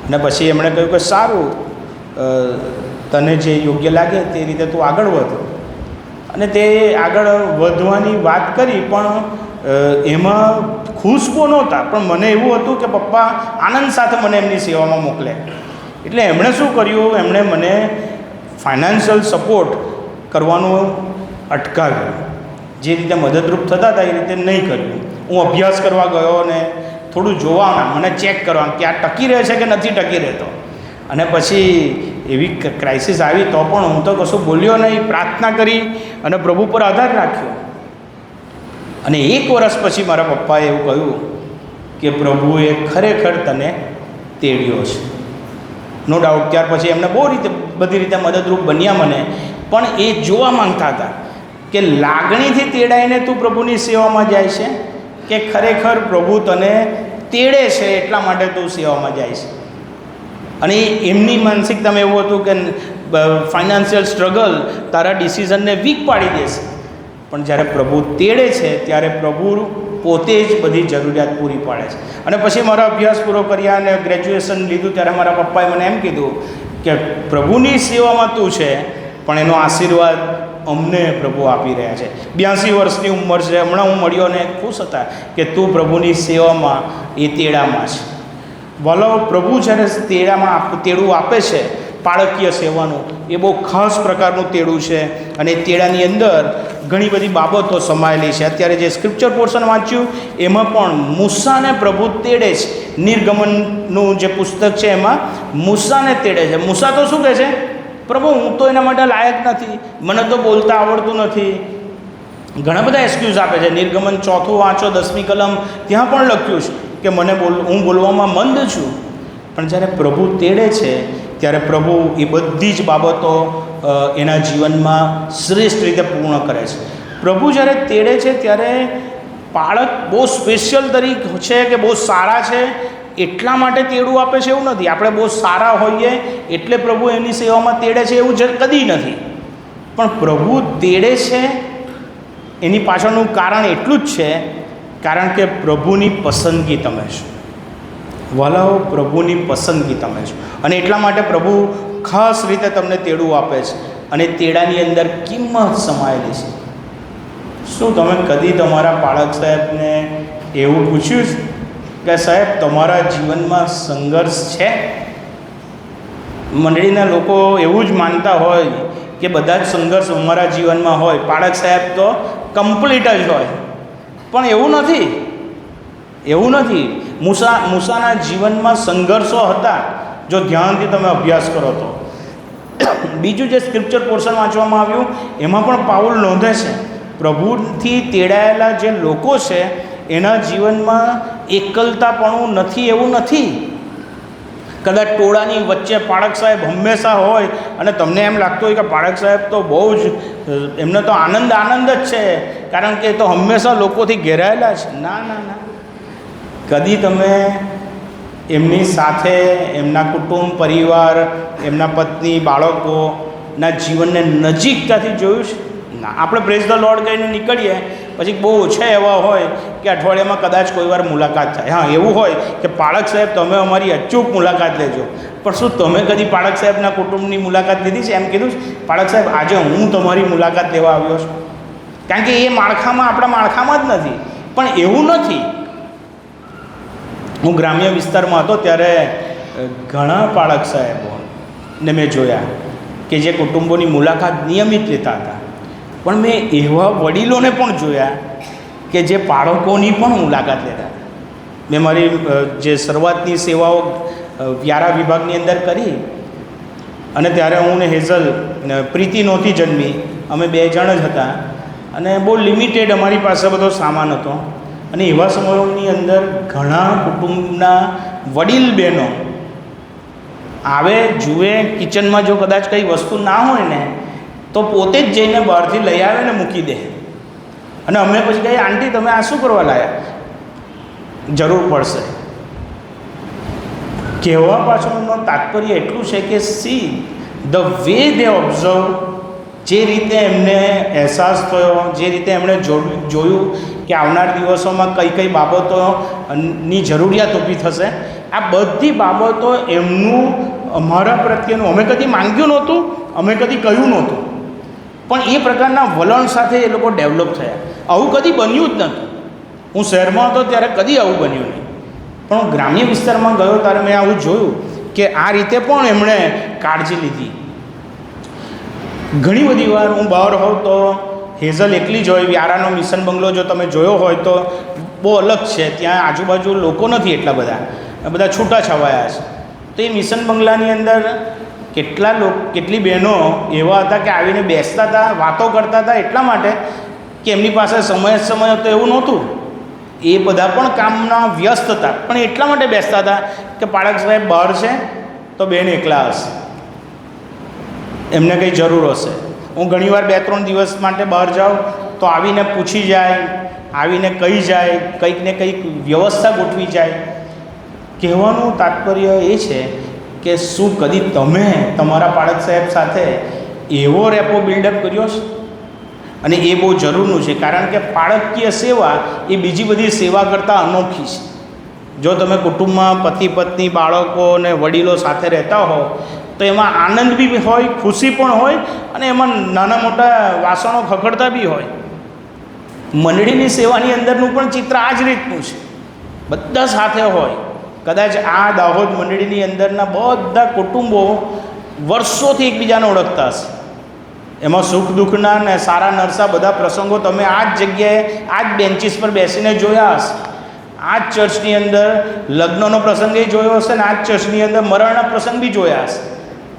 અને પછી એમણે કહ્યું કે સારું, તને જે યોગ્ય લાગે તે રીતે તું આગળ વધ. અને તે આગળ વધવાની વાત કરી, પણ એમાં ખુશ બહુ નહોતા. પણ મને એવું હતું કે પપ્પા આનંદ સાથે મને એમની સેવામાં મોકલે. એટલે એમણે શું કર્યું, એમણે મને ફાઇનાન્શિયલ સપોર્ટ કરવાનું અટકાવ્યું. જે રીતે મદદરૂપ થતા હતા એ રીતે નહીં કર્યું. હું અભ્યાસ કરવા ગયો અને થોડું જોવાના, મને ચેક કરવાનું કે આ ટકી રહે છે કે નથી ટકી રહેતો. અને પછી એવી ક્રાઇસિસ આવી તો પણ હું તો કશું બોલ્યો નહીં, પ્રાર્થના કરી અને પ્રભુ પર આધાર રાખ્યો. અને 1 વર્ષ પછી મારા પપ્પાએ એવું કહ્યું કે પ્રભુએ ખરેખર તને તેડ્યો છે. નો ડાઉટ ત્યાર પછી એમને બધી રીતે મદદરૂપ બન્યા મને. પણ એ જોવા માંગતા હતા કે લાગણીથી તેડાઈને તું પ્રભુની સેવામાં જાય છે કે ખરેખર પ્રભુ તને તેડે છે એટલા માટે તું સેવામાં જાય છે. અને એમની માનસિકતામાં એવું હતું કે ફાઇનાન્શિયલ સ્ટ્રગલ તારા ડિસિઝનને વીક પાડી દેશે. પણ જ્યારે પ્રભુ તેડે છે ત્યારે પ્રભુ પોતે જ બધી જરૂરિયાત પૂરી પાડે છે. અને પછી મારો અભ્યાસ પૂરો કર્યા અને ગ્રેજ્યુએશન લીધું ત્યારે મારા પપ્પાએ મને એમ કીધું કે પ્રભુની સેવામાં તું છે, પણ એનો આશીર્વાદ અમને પ્રભુ આપી રહ્યા છે. 82 વર્ષની ઉંમર છે, હમણાં હું મળ્યો અને ખુશ હતા કે તું પ્રભુની સેવામાં એ તેડામાં છે. ભલો પ્રભુ જ્યારે તેડું આપે છે પાળકીય સેવાનું, એ બહુ ખાસ પ્રકારનું તેડું છે. અને તેડાની અંદર ઘણી બધી બાબતો સમાયેલી છે. અત્યારે જે સ્ક્રિપ્ચર પોર્શન વાંચ્યું એમાં પણ મૂસાને પ્રભુ તેડે છે. નિર્ગમનનું જે પુસ્તક છે એમાં મૂસાને તેડે છે. મૂસા તો શું કહે છે, પ્રભુ હું તો એના માટે લાયક નથી, મને તો બોલતા આવડતું નથી. ઘણા બધા એક્સક્યુઝ આપે છે. નિર્ગમન 4 વાંચો 10મી કલમ, ત્યાં પણ લખ્યું છે કે હું બોલવામાં મંદ છું. પણ જ્યારે પ્રભુ તેડે છે ત્યારે પ્રભુ એ બધી જ બાબતો એના જીવનમાં શ્રેષ્ઠ રીતે પૂર્ણ કરે છે. પ્રભુ જ્યારે તેડે છે ત્યારે બાળક બહુ સ્પેશિયલ તરીકે છે કે બહુ સારા છે એટલા માટે તેડું આપે છે એવું નથી. આપણે બહુ સારા હોઈએ એટલે પ્રભુ એની સેવામાં તેડે છે એવું કદી નથી. પણ પ્રભુ તેડે છે એની પાછળનું કારણ એટલું જ છે, કારણ કે પ્રભુની પસંદગી તમે છો. વલાઓ, પ્રભુની પસંદગી તમે છો, અને એટલા માટે પ્રભુ ખાસ રીતે તમને તેડું આપે છે. અને તેડાની અંદર કિંમત સમાયેલી છે. શું તમે કદી તમારા પાળક સાહેબને એવું પૂછ્યું છે કે સાહેબ તમારા જીવનમાં સંઘર્ષ છે? મંડળીના લોકો એવું જ માનતા હોય કે બધા જ સંઘર્ષ અમારા જીવનમાં હોય, પાળક સાહેબ તો કમ્પ્લીટ જ હોય. પણ એવું નથી. મૂસાના જીવનમાં સંઘર્ષો હતા, જો ધ્યાનથી તમે અભ્યાસ કરો તો. બીજું જે સ્ક્રિપ્ચર પોર્શન વાંચવામાં આવ્યું એમાં પણ પાઉલ નોંધે છે પ્રભુથી તેડાયેલા જે લોકો છે એના જીવનમાં એકલતાપણું નથી એવું નથી. કદાચ ટોળાની વચ્ચે પાળક સાહેબ હંમેશા હોય અને તમને એમ લાગતું હોય કે પાળક સાહેબ તો બહુ જ એમને તો આનંદ જ છે કારણ કે એ તો હંમેશા લોકોથી ઘેરાયેલા છે. ના, કદી તમે એમની સાથે એમના કુટુંબ પરિવાર, એમના પત્ની, બાળકોના જીવનને નજીકતાથી જોયું છે? ના. આપણે પ્રેઝ ધ લોર્ડ કહીને નીકળીએ, પછી બહુ ઓછા એવા હોય કે અઠવાડિયામાં કદાચ કોઈ વાર મુલાકાત થાય. હા, એવું હોય કે પાળક સાહેબ તમે અમારી અચૂક મુલાકાત લેજો. પણ શું તમે કદી પાળક સાહેબના કુટુંબની મુલાકાત લીધી છે? એમ કીધું છે પાળક સાહેબ આજે હું તમારી મુલાકાત લેવા આવ્યો છું? કારણ કે એ માળખામાં, આપણા માળખામાં જ નથી. પણ એવું નથી. હું ગ્રામ્ય વિસ્તારમાં હતો ત્યારે ઘણા પાળક સાહેબોને મેં જોયા કે જે કુટુંબોની મુલાકાત નિયમિત લેતા હતા. પણ મેં એવા વડીલોને પણ જોયા કે જે બાળકોની પણ મુલાકાત લેતા હતા. મેં મારી જે શરૂઆતની સેવાઓ વ્યારા વિભાગની અંદર કરી અને ત્યારે હું ને હેઝલ, પ્રીતિ નહોતી જન્મી, અમે 2 જણ જ હતા અને બહુ લિમિટેડ અમારી પાસે બધો સામાન હતો. અને એવા સમયોની અંદર ઘણા કુટુંબના વડીલ બહેનો આવે, જુએ, કિચનમાં જો કદાચ કંઈ વસ્તુ ના હોય ને તો પોતે જ જઈને બહારથી લઈ આવે ને મૂકી દે. અને અમે પછી કહીએ આંટી તમે આ શું કરવા લાયા? જરૂર પડશે. કહેવા પાછળનું તાત્પર્ય એટલું છે કે see the way they observe, જે રીતે એમને અહેસાસ થયો, જે રીતે એમણે જોયું કે આવનાર દિવસોમાં કઈ બાબતોની જરૂરિયાત ઊભી થશે, આ બધી બાબતો એમનું અમારા પ્રત્યેનું, અમે કદી માંગ્યું નહોતું, અમે કદી કહ્યું નહોતું, પણ એ પ્રકારના વલણ સાથે એ લોકો ડેવલપ થયા. આવું કદી બન્યું જ નહોતું. હું શહેરમાં હતો ત્યારે કદી આવું બન્યું નહીં. પણ હું ગ્રામ્ય વિસ્તારમાં ગયો ત્યારે મેં આવું જોયું કે આ રીતે પણ એમણે કાળજી લીધી. ઘણી બધી વાર હું બહાર હોઉં તો હેઝલ એકલી જ હોય. વ્યારાનો મિશન બંગલો જો તમે જોયો હોય તો બહુ અલગ છે. ત્યાં આજુબાજુ લોકો નથી એટલા બધા છૂટાછવાયા છે. તો એ મિશન બંગલાની અંદર કેટલી બહેનો એવા હતા કે આવીને બેસતા હતા, વાતો કરતા હતા, એટલા માટે કે એમની પાસે સમય હતો એવું નહોતું. એ બધા પણ કામના વ્યસ્ત હતા, પણ એટલા માટે બેસતા હતા કે પાળક સાહેબ બહાર છે તો બેન એકલા હશે, એમને કંઈ જરૂર હશે. હું ઘણીવાર 2-3 દિવસ માટે બહાર જાઉં તો આવીને પૂછી જાય, આવીને કહી જાય, કંઈક ને કંઈક વ્યવસ્થા ગોઠવી જાય. કહેવાનું તાત્પર્ય એ છે કે શું કદી તમે તમારા પાળક સાહેબ સાથે એવો રેપો બિલ્ડઅપ કર્યો છે? અને એ બહુ જરૂરનું છે, કારણ કે પાળકીય સેવા એ બીજી બધી સેવા કરતાં અનોખી છે. જો તમે કુટુંબમાં પતિ પત્ની, બાળકો અને વડીલો સાથે રહેતા હો તો એમાં આનંદ બી હોય, ખુશી પણ હોય, અને એમાં નાના મોટા વાસણો ખખડતા બી હોય. મંડળીની સેવાની અંદરનું પણ ચિત્ર આ જ રીતનું છે. બધા સાથે હોય. કદાચ આ દાહોદ મંડળીની અંદરના બધા કુટુંબો વર્ષોથી એકબીજાને ઓળખતા હશે. એમાં સુખ દુઃખના ને સારા નરસા બધા પ્રસંગો તમે આ જ જગ્યાએ, આ જ બેન્ચીસ પર બેસીને જોયા હશે. આ જ ચર્ચની અંદર લગ્નનો પ્રસંગ એ જોયો હશે ને આ જ ચર્ચની અંદર મરણના પ્રસંગ બી જોયા હશે.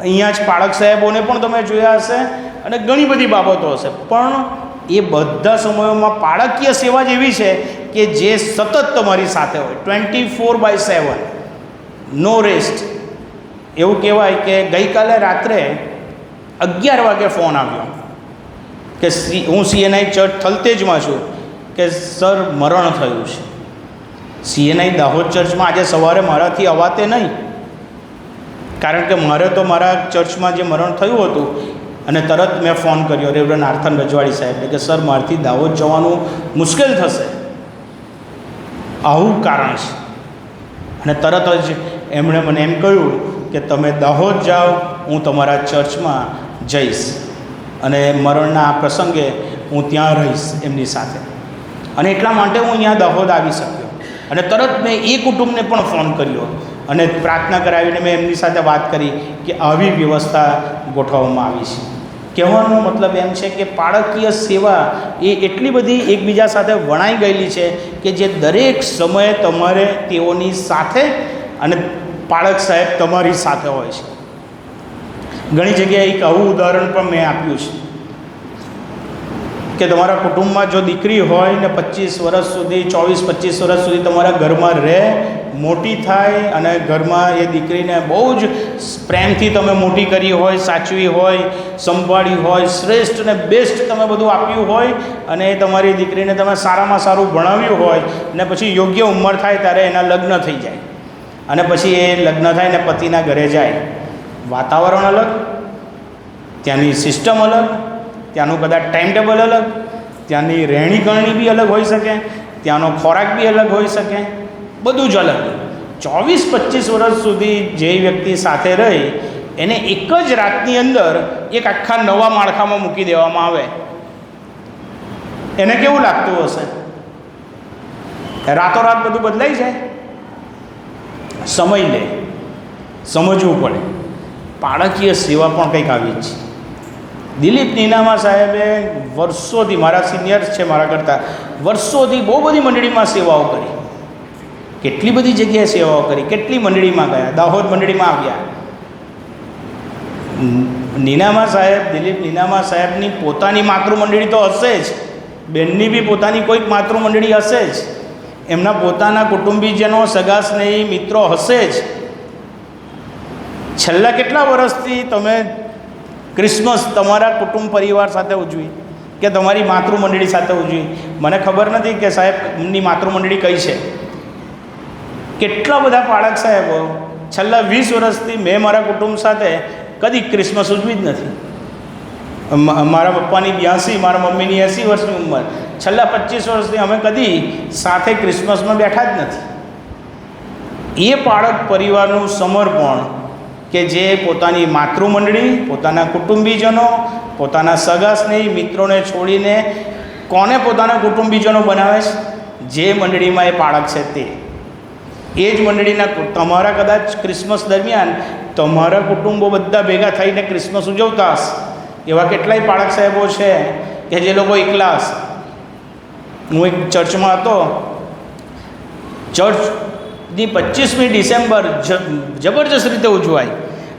અહીંયા જ પાળક સાહેબોને પણ તમે જોયા હશે અને ઘણી બધી બાબતો હશે. પણ એ બધા સમયોમાં પાળકીય સેવા જ એવી છે કે જે સતત તમારી સાથે હોય, 24/7, નો રેસ્ટ. એવું કહેવાય કે ગઈકાલે રાત્રે 11 વાગે ફોન આવ્યો કે હું CNI ચર્ચ થલતેજમાં છું કે સર મરણ થયું છે. CNI દાહોદ ચર્ચમાં આજે સવારે મારાથી અવાતે નહીં, કારણ કે મારે તો મારા ચર્ચમાં જે મરણ થયું હતું અને તરત મેં ફોન કર્યો રેવરન્ડ આર્થન રજવાડી સાહેબને કે સર મારથી દાહોદ જવાનું મુશ્કેલ થશે, આવું કારણ છે. અને તરત જ એમણે મને એમ કહ્યું કે તમે દાહોદ જાઓ, હું તમારા ચર્ચમાં જઈશ અને મરણના આ પ્રસંગે હું ત્યાં રહીશ એમની સાથે. અને એટલા માટે હું અહીંયા દાહોદ આવી શક્યો. અને તરત મેં એ કુટુંબને પણ ફોન કર્યો અને પ્રાર્થના કરાવીને મેં એમની સાથે વાત કરી કે આવી વ્યવસ્થા ગોઠવવામાં આવી છે. કહેવાનો મતલબ એમ છે કે પાળકીય સેવા એ એટલી બધી એકબીજા સાથે વણાઈ ગયેલી છે કે જે દરેક સમયે તમારે તેઓની સાથે અને પાળક સાહેબ તમારી સાથે હોય છે. ઘણી જગ્યાએ એક આવું ઉદાહરણ પણ મેં આપ્યું છે કે તમારા કુટુંબમાં જો દીકરી હોય ને 25 વર્ષ સુધી 24-25 વર્ષ સુધી તમારા ઘરમાં રહે, મોટી થાય અને ઘરમાં એ દીકરીને બહુ જ પ્રેમથી તમે મોટી કરી હોય, સાચવી હોય, સંભાળી હોય, શ્રેષ્ઠ અને બેસ્ટ તમે બધું આપ્યું હોય અને એ તમારી દીકરીને તમે સારામાં સારું ભણાવ્યું હોય ને પછી યોગ્ય ઉંમર થાય ત્યારે એના લગ્ન થઈ જાય અને પછી એ લગ્ન થાય ને પતિના ઘરે જાય. વાતાવરણ અલગ, ત્યાંની સિસ્ટમ અલગ, ત્યાંનું કદાચ ટાઈમ ટેબલ અલગ, ત્યાંની રહેણીકરણી બી અલગ હોઈ શકે, ત્યાંનો ખોરાક બી અલગ હોઈ શકે, બધું જ અલગ. 24-25 વર્ષ સુધી જે વ્યક્તિ સાથે રહી એને એક જ રાતની અંદર એક આખા નવા માળખામાં મૂકી દેવામાં આવે, એને કેવું લાગતું હશે? રાતોરાત બધું બદલાઈ જાય. સમય લે, સમજવું પડે. પાળકીય સેવા પણ કંઈક આવી જ છે. દિલીપ નીનામા સાહેબે વર્ષોથી, મારા સિનિયર્સ છે મારા કરતાં, વર્ષોથી બહુ બધી મંડળીમાં સેવાઓ કરી, કેટલી બધી જગ્યાએ સેવાઓ કરી, કેટલી મંડળીમાં ગયા, દાહોદ મંડળીમાં આવ્યા. નીનામા સાહેબ, દિલીપ નીનામા સાહેબની પોતાની માતૃમંડળી તો હશે જ, બેનની બી પોતાની કોઈક માતૃમંડળી હશે જ, એમના પોતાના કુટુંબીજનો, સગા સ્નેહી મિત્રો હશે જ. છેલ્લા કેટલા વર્ષથી તમે ક્રિસમસ તમારા કુટુંબ પરિવાર સાથે ઉજવી કે તમારી માતૃમંડળી સાથે ઉજવી? મને ખબર નથી કે સાહેબ એમની માતૃમંડળી કઈ છે. કેટલા બધા પાળક સાહેબો છેલ્લા 20 વર્ષથી મેં મારા કુટુંબ સાથે કદી ક્રિસમસ ઉજવી જ નથી. મારા પપ્પાની 82, મારા મમ્મીની 80 વર્ષની ઉંમર, છેલ્લા 25 વર્ષથી અમે કદી સાથે ક્રિસમસમાં બેઠા જ નથી. એ પાળક પરિવારનું સમર્પણ કે જે પોતાની માતૃમંડળી, પોતાના કુટુંબીજનો, પોતાના સગા સ્નેહી મિત્રોને છોડીને કોને પોતાના કુટુંબીજનો બનાવે છે? જે મંડળીમાં એ પાળક છે તે. એ જ મંડળીના તમારા કદાચ ક્રિસમસ દરમિયાન તમારા કુટુંબો બધા ભેગા થઈને ક્રિસમસ ઉજવતા હશે. એવા કેટલાય પાળક સાહેબો છે કે જે લોકો એકલા હશે. હું એક ચર્ચમાં હતો, ચર્ચની 25મી ડિસેમ્બર જબરજસ્ત રીતે ઉજવાય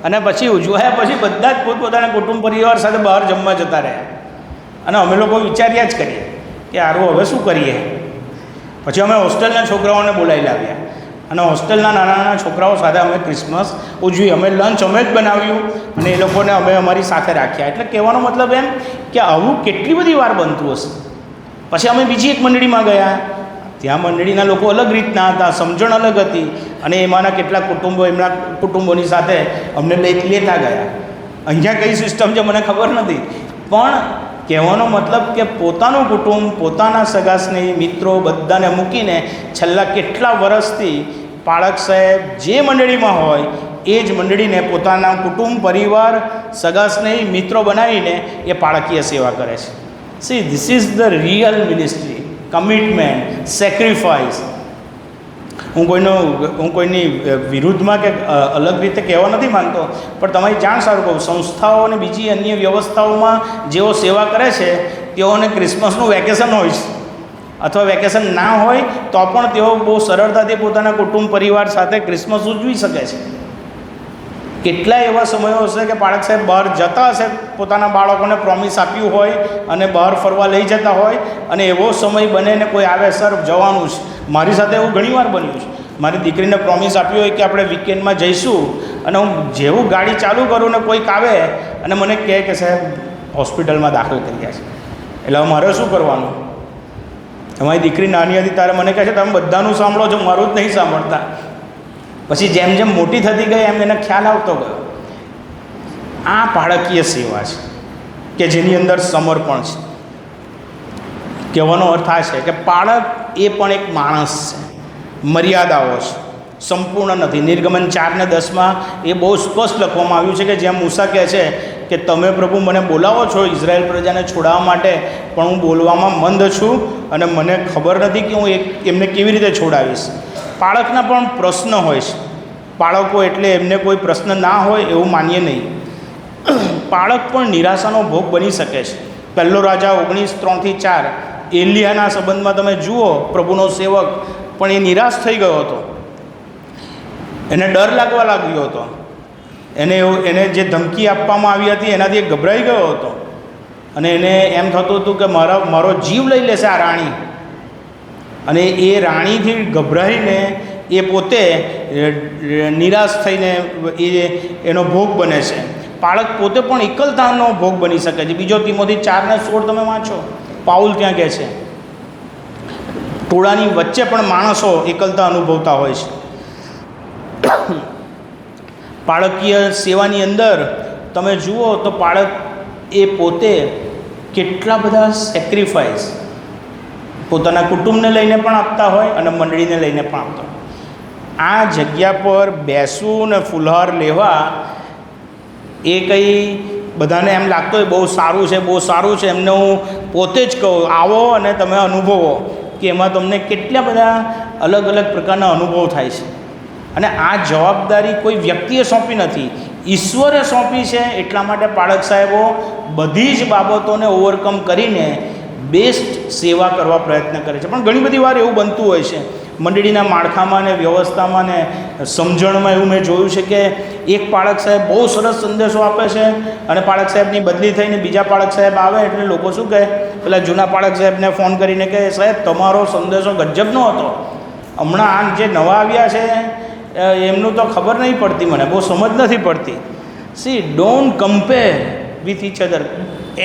અને પછી ઉજવાયા પછી બધા જ પોતપોતાના કુટુંબ પરિવાર સાથે બહાર જમવા જતા રહ્યા અને અમે લોકો વિચાર્યા જ કરીએ કે આરું હવે શું કરીએ. પછી અમે હોસ્ટેલના છોકરાઓને બોલાવી લાવ્યા અને હોસ્ટેલના નાના નાના છોકરાઓ સાથે અમે ક્રિસમસ ઉજવી. અમે લંચ અમે જ બનાવ્યું અને એ લોકોને અમે અમારી સાથે રાખ્યા. એટલે કહેવાનો મતલબ એમ કે આવું કેટલી બધી વાર બનતું હશે. પછી અમે બીજી એક મંડળીમાં ગયા, ત્યાં મંડળીના લોકો અલગ રીતના હતા, સમજણ અલગ હતી અને એમાંના કેટલાક કુટુંબો એમના કુટુંબોની સાથે અમને લેતા ગયા. અહીંયા કઈ સિસ્ટમ છે મને ખબર નથી, પણ કહેવાનો મતલબ કે પોતાનું કુટુંબ, પોતાના સગા સ્નેહી મિત્રો બધાને મૂકીને છેલ્લા કેટલા વર્ષથી પાળક સાહેબ જે મંડળીમાં હોય એ જ મંડળીને પોતાના કુટુંબ પરિવાર, સગા સ્નેહી મિત્રો બનાવીને એ પાળકીય સેવા કરે છે. C, this is the real ministry. Commitment, sacrifice. હું કોઈની વિરુદ્ધમાં કે અલગ રીતે કહેવા નથી માંગતો, પણ તમારી જાણ સારું કહું, સંસ્થાઓ અને બીજી અન્ય વ્યવસ્થાઓમાં જેઓ સેવા કરે છે તેઓને ક્રિસમસનું વેકેશન હોય છે અથવા વેકેશન ના હોય તો પણ તેઓ બહુ સરળતાથી પોતાના કુટુંબ પરિવાર સાથે ક્રિસમસ ઉજવી શકે છે. કેટલા એવા સમયો હશે કે પાળક સાહેબ બહાર જતા હશે, પોતાના બાળકોને પ્રોમિસ આપ્યું હોય અને બહાર ફરવા લઈ જતા હોય, અને એવો સમય બને ને કોઈ આવે, સર જવાનું છે. મારી સાથે એવું ઘણીવાર બન્યું છે. મારી દીકરીને પ્રોમિસ આપ્યું હોય કે આપણે વીકેન્ડમાં જઈશું, અને હું જેવું ગાડી ચાલુ કરું ને કોઈક આવે અને મને કહે કે સાહેબ હોસ્પિટલમાં દાખલ કરી ગયા છે. એટલે હવે મારે શું કરવાનું? અમારી દીકરી નાની હતી ત્યારે મને કહે છે તમે બધાનું સાંભળો છો, મારું જ નહીં સાંભળતા. પછી જેમ જેમ મોટી થતી ગઈ એમ એને ખ્યાલ આવતો ગયો. આ બાળકીય સેવા છે કે જેની અંદર સમર્પણ છે. કહેવાનો અર્થ આ છે કે બાળક એ પણ એક માણસ છે, મર્યાદાઓ છે, સંપૂર્ણ નથી. નિર્ગમન 4:10 એ બહુ સ્પષ્ટ લખવામાં આવ્યું છે કે જેમ મૂસા કહે છે કે તમે પ્રભુ મને બોલાવો છો ઇઝરાયલ પ્રજાને છોડાવવા માટે, પણ હું બોલવામાં મંદ છું અને મને ખબર નથી કે હું એમને કેવી રીતે છોડાવીશ. બાળકના પણ પ્રશ્ન હોય છે. બાળકો એટલે એમને કોઈ પ્રશ્ન ના હોય એવું માનીએ નહીં. બાળક પણ નિરાશાનો ભોગ બની શકે છે. પહેલો રાજા 19:3-4 એલિયાના સંબંધમાં તમે જુઓ, પ્રભુનો સેવક પણ એ નિરાશ થઈ ગયો હતો. એને ડર લાગવા લાગ્યો હતો. એને જે ધમકી આપવામાં આવી હતી એનાથી એ ગભરાઈ ગયો હતો, અને એને એમ થતું હતું કે મારો જીવ લઈ લેશે આ રાણી. અને એ રાણીથી ગભરાઈને એ પોતે નિરાશ થઈને એનો ભોગ બને છે. બાળક પોતે પણ એકલતાનો ભોગ બની શકે છે. બીજો તિમોથી 4:16 તમે વાંચો, પાઉલ ત્યાં કહે છે ટોળાની વચ્ચે પણ માણસો એકલતા અનુભવતા હોય છે. બાળકીય સેવાની અંદર તમે જુઓ તો બાળક એ પોતે કેટલા બધા સેક્રિફાઈસ પોતાના કુટુંબને લઈને પણ આપતા હોય અને મંડળીને લઈને પણ આપતા હોય. આ જગ્યા પર બેસવું ને ફુલહાર લેવા એ કંઈ બધાને એમ લાગતો હોય બહુ સારું છે, બહુ સારું છે. એમને હું પોતે જ કહું આવો અને તમે અનુભવો કે એમાં તમને કેટલા બધા અલગ અલગ પ્રકારના અનુભવ થાય છે. અને આ જવાબદારી કોઈ વ્યક્તિએ સોંપી નથી, ઈશ્વરે સોંપી છે. એટલા માટે પાળક સાહેબો બધી જ બાબતોને ઓવરકમ કરીને બેસ્ટ સેવા કરવા પ્રયત્ન કરે છે. પણ ઘણી બધી વાર એવું બનતું હોય છે મંડળીના માળખામાં ને વ્યવસ્થામાં ને સમજણમાં. એવું મેં જોયું છે કે એક પાળક સાહેબ બહુ સરસ સંદેશો આપે છે અને પાળક સાહેબની બદલી થઈને બીજા પાળક સાહેબ આવે એટલે લોકો શું કહે, પેલા જૂના પાળક સાહેબને ફોન કરીને કહે સાહેબ તમારો સંદેશો ગજબનો હતો, હમણાં આ જે નવા આવ્યા છે એમનું તો ખબર નહીં પડતી, મને બહુ સમજ નથી પડતી. See, don't compare with each other.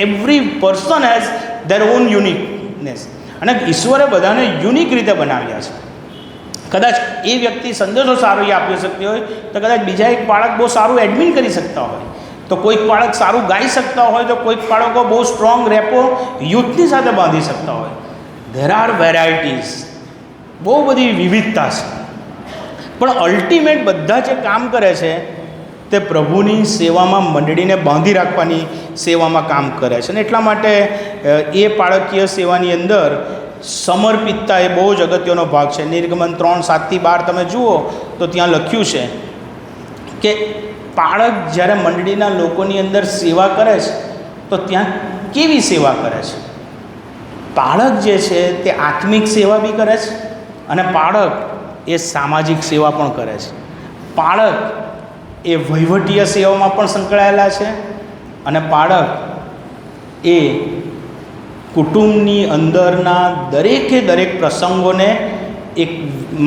Every person has their own uniqueness. અને ઈશ્વરે બધાને યુનિક રીતે બનાવ્યા છે. કદાચ એ વ્યક્તિ સંદેશો સારો એ આપી શકતી હોય તો કદાચ બીજા એક બાળક બહુ સારું એડમિન કરી શકતા હોય, તો કોઈક બાળક સારું ગાઈ શકતા હોય, તો કોઈક બાળકો બહુ સ્ટ્રોંગ રેપો યુથની સાથે બાંધી શકતા હોય. ધેર આર વેરાયટીઝ, બહુ બધી વિવિધતા છે. પણ અલ્ટિમેટ બધા જે કામ કરે છે તે પ્રભુની સેવામાં મંડળીને બાંધી રાખવાની સેવામાં કામ કરે છે. અને એટલા માટે એ બાળકીય સેવાની અંદર સમર્પિતતા એ બહુ જ અગત્યનો ભાગ છે. નિર્ગમન 3:7-12 તમે જુઓ તો ત્યાં લખ્યું છે કે બાળક જ્યારે મંડળીના લોકોની અંદર સેવા કરે છે તો ત્યાં કેવી સેવા કરે છે. બાળક જે છે તે આત્મિક સેવા બી કરે છે અને બાળક એ સામાજિક સેવા પણ કરે છે. બાળક એ વહીવટીય સેવામાં પણ સંકળાયેલા છે અને બાળક એ કુટુંબની અંદરના દરેકે દરેક પ્રસંગોને એક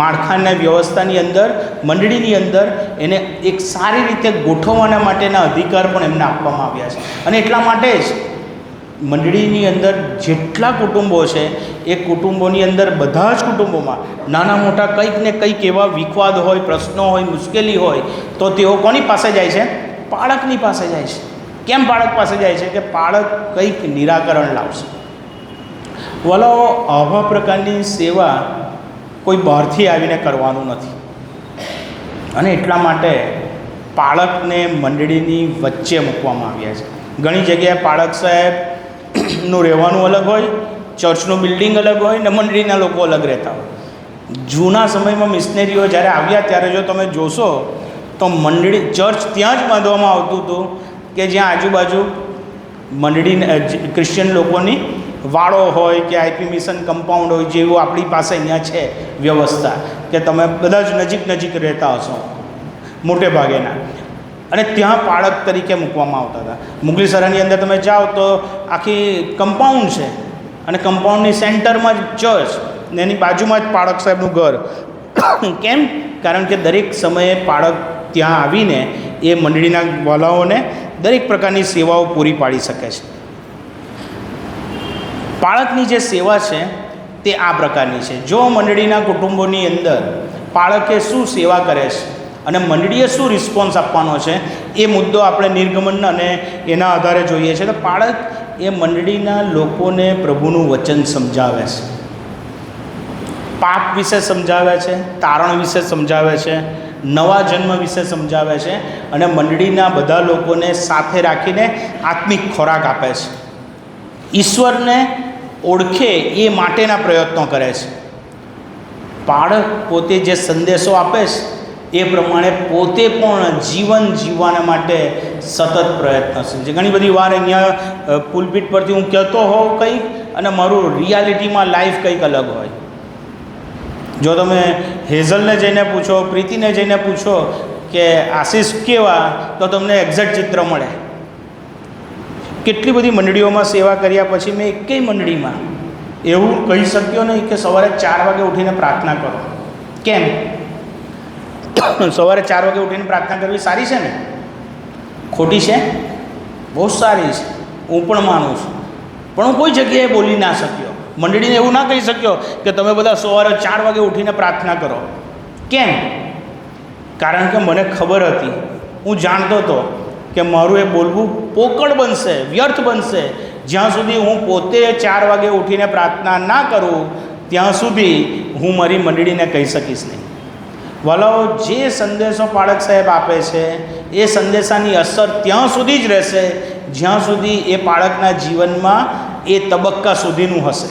માળખાના વ્યવસ્થાની અંદર, મંડળીની અંદર એને એક સારી રીતે ગોઠવવાના માટેના અધિકાર પણ એમને આપવામાં આવ્યા છે. અને એટલા માટે જ મંડળીની અંદર જેટલા કુટુંબો છે એ કુટુંબોની અંદર બધા જ કુટુંબોમાં નાના મોટા કંઈક ને કંઈક એવા વિવાદ હોય, પ્રશ્નો હોય, મુશ્કેલી હોય તો તેઓ કોની પાસે જાય છે? બાળકની પાસે જાય છે. કેમ બાળક પાસે જાય છે? કે બાળક કંઈક નિરાકરણ લાવશે. વલાઓ, આવા પ્રકારની સેવા કોઈ બહારથી આવીને કરવાનું નથી. અને એટલા માટે બાળકને મંડળીની વચ્ચે મૂકવામાં આવ્યા છે. ઘણી જગ્યાએ બાળક સાહેબનું રહેવાનું અલગ હોય, ચર્ચનું બિલ્ડિંગ અલગ હોય ને મંડળીના લોકો અલગ રહેતા હોય. જૂના સમયમાં મિશનરીઓ જ્યારે આવ્યા ત્યારે જો તમે જોશો તો મંડળી ચર્ચ ત્યાં જ બાંધવામાં આવતું હતું કે જ્યાં આજુબાજુ મંડળી ક્રિશ્ચિયન લોકોની વાડો હોય કે આઈપી મિશન કમ્પાઉન્ડ હોય, જેવું આપણી પાસે અહીંયા છે વ્યવસ્થા, કે તમે બધા જ નજીક નજીક રહેતા હશો મોટે ભાગેના. અને ત્યાં પાળક તરીકે મૂકવામાં આવતા હતા. મુગલીસરાની અંદર તમે જાઓ તો આખી કમ્પાઉન્ડ છે અને કમ્પાઉન્ડની સેન્ટરમાં જ ચર્ચ ને એની બાજુમાં જ પાળક સાહેબનું ઘર. કેમ? કારણ કે દરેક સમયે પાળક ત્યાં આવીને એ મંડળીના વાલાઓને દરેક પ્રકારની સેવાઓ પૂરી પાડી શકે છે. પાળકની જે સેવા છે તે આ પ્રકારની છે. જો મંડળીના કુટુંબોની અંદર પાળકે શું સેવા કરે છે અને મંડળીએ શું રિસ્પોન્સ આપવાનો છે એ મુદ્દો આપણે નિર્ગમન અને એના આધારે જોઈએ છીએ. તો પાળક એ મંડળીના લોકોને પ્રભુનું વચન સમજાવે છે, પાપ વિશે સમજાવે છે, તારણ વિશે સમજાવે છે, નવા જન્મ વિશે સમજાવે છે અને મંડળીના બધા લોકોને સાથે રાખીને આત્મિક ખોરાક આપે છે. ઈશ્વરને ઓળખે એ માટેના પ્રયત્નો કરે છે. પાળક પોતે જે સંદેશો આપે છે એ પ્રમાણે પોતે પણ જીવન જીવવાના માટે સતત પ્રયત્નશીલ છે. ઘણી બધી વાર અહીંયા પુલપીટ પરથી હું કહેતો હોઉં કંઈક અને મારું રિયાલિટીમાં લાઈફ કંઈક અલગ હોય. જો તમે હેઝલને જઈને પૂછો, પ્રીતિને જઈને પૂછો કે આશીષ કેવા, તો તમને એક્ઝેક્ટ ચિત્ર મળે. કેટલી બધી મંડળીઓમાં સેવા કર્યા પછી મેં એકેય મંડળીમાં એવું કહી શક્યો નહીં કે સવારે 4 વાગે ઉઠીને પ્રાર્થના કરો. કેમ? સવારે 4 વાગે ઉઠીને પ્રાર્થના કરવી સારી છે ને? ખોટી છે? બહુ સારી છે, હું પણ માનું છું. પણ હું કોઈ જગ્યાએ બોલી ના શક્યો, મંડળીને એવું ના કહી શક્યો કે તમે બધા સવારે 4 વાગે ઉઠીને પ્રાર્થના કરો. કેમ? કારણ કે મને ખબર હતી, હું જાણતો હતો કે મારું એ બોલવું પોકળ બનશે, વ્યર્થ બનશે. જ્યાં સુધી હું પોતે 4 વાગે ઉઠીને પ્રાર્થના ના કરું ત્યાં સુધી હું મારી મંડળીને કહી શકીશ નહીં. વાલાઓ, જે સંદેશો પાળક સાહેબ આપે છે એ સંદેશાની અસર ત્યાં સુધી જ રહેશે જ્યાં સુધી એ પાળકના જીવનમાં એ તબક્કા સુધીનું હશે.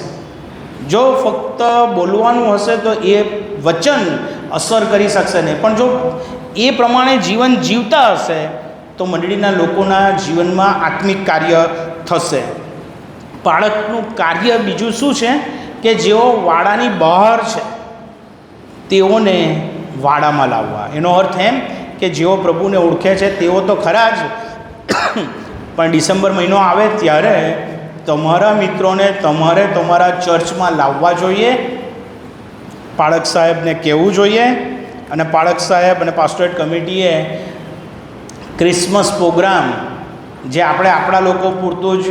જો ફક્ત બોલવાનું હશે તો એ વચન અસર કરી શકશે નહીં, પણ જો એ પ્રમાણે જીવન જીવતા હશે તો મંડળીના લોકોના જીવનમાં આત્મિક કાર્ય થશે. પાળકનું કાર્ય બીજું શું છે કે જેઓ વાડાની બહાર છે તેઓને વાડામાં લાવવા. એનો અર્થ એમ કે જેઓ પ્રભુને ઓળખે છે તેઓ તો ખરા જ, પણ ડિસેમ્બર મહિનો આવે ત્યારે તમારા મિત્રોને તમારે તમારા ચર્ચમાં લાવવા જોઈએ, પાળક સાહેબને કહેવું જોઈએ. અને પાળક સાહેબ અને પાસ્ટોરેટ કમિટીએ ક્રિસમસ પ્રોગ્રામ જે આપણે આપણા લોકો પૂરતું જ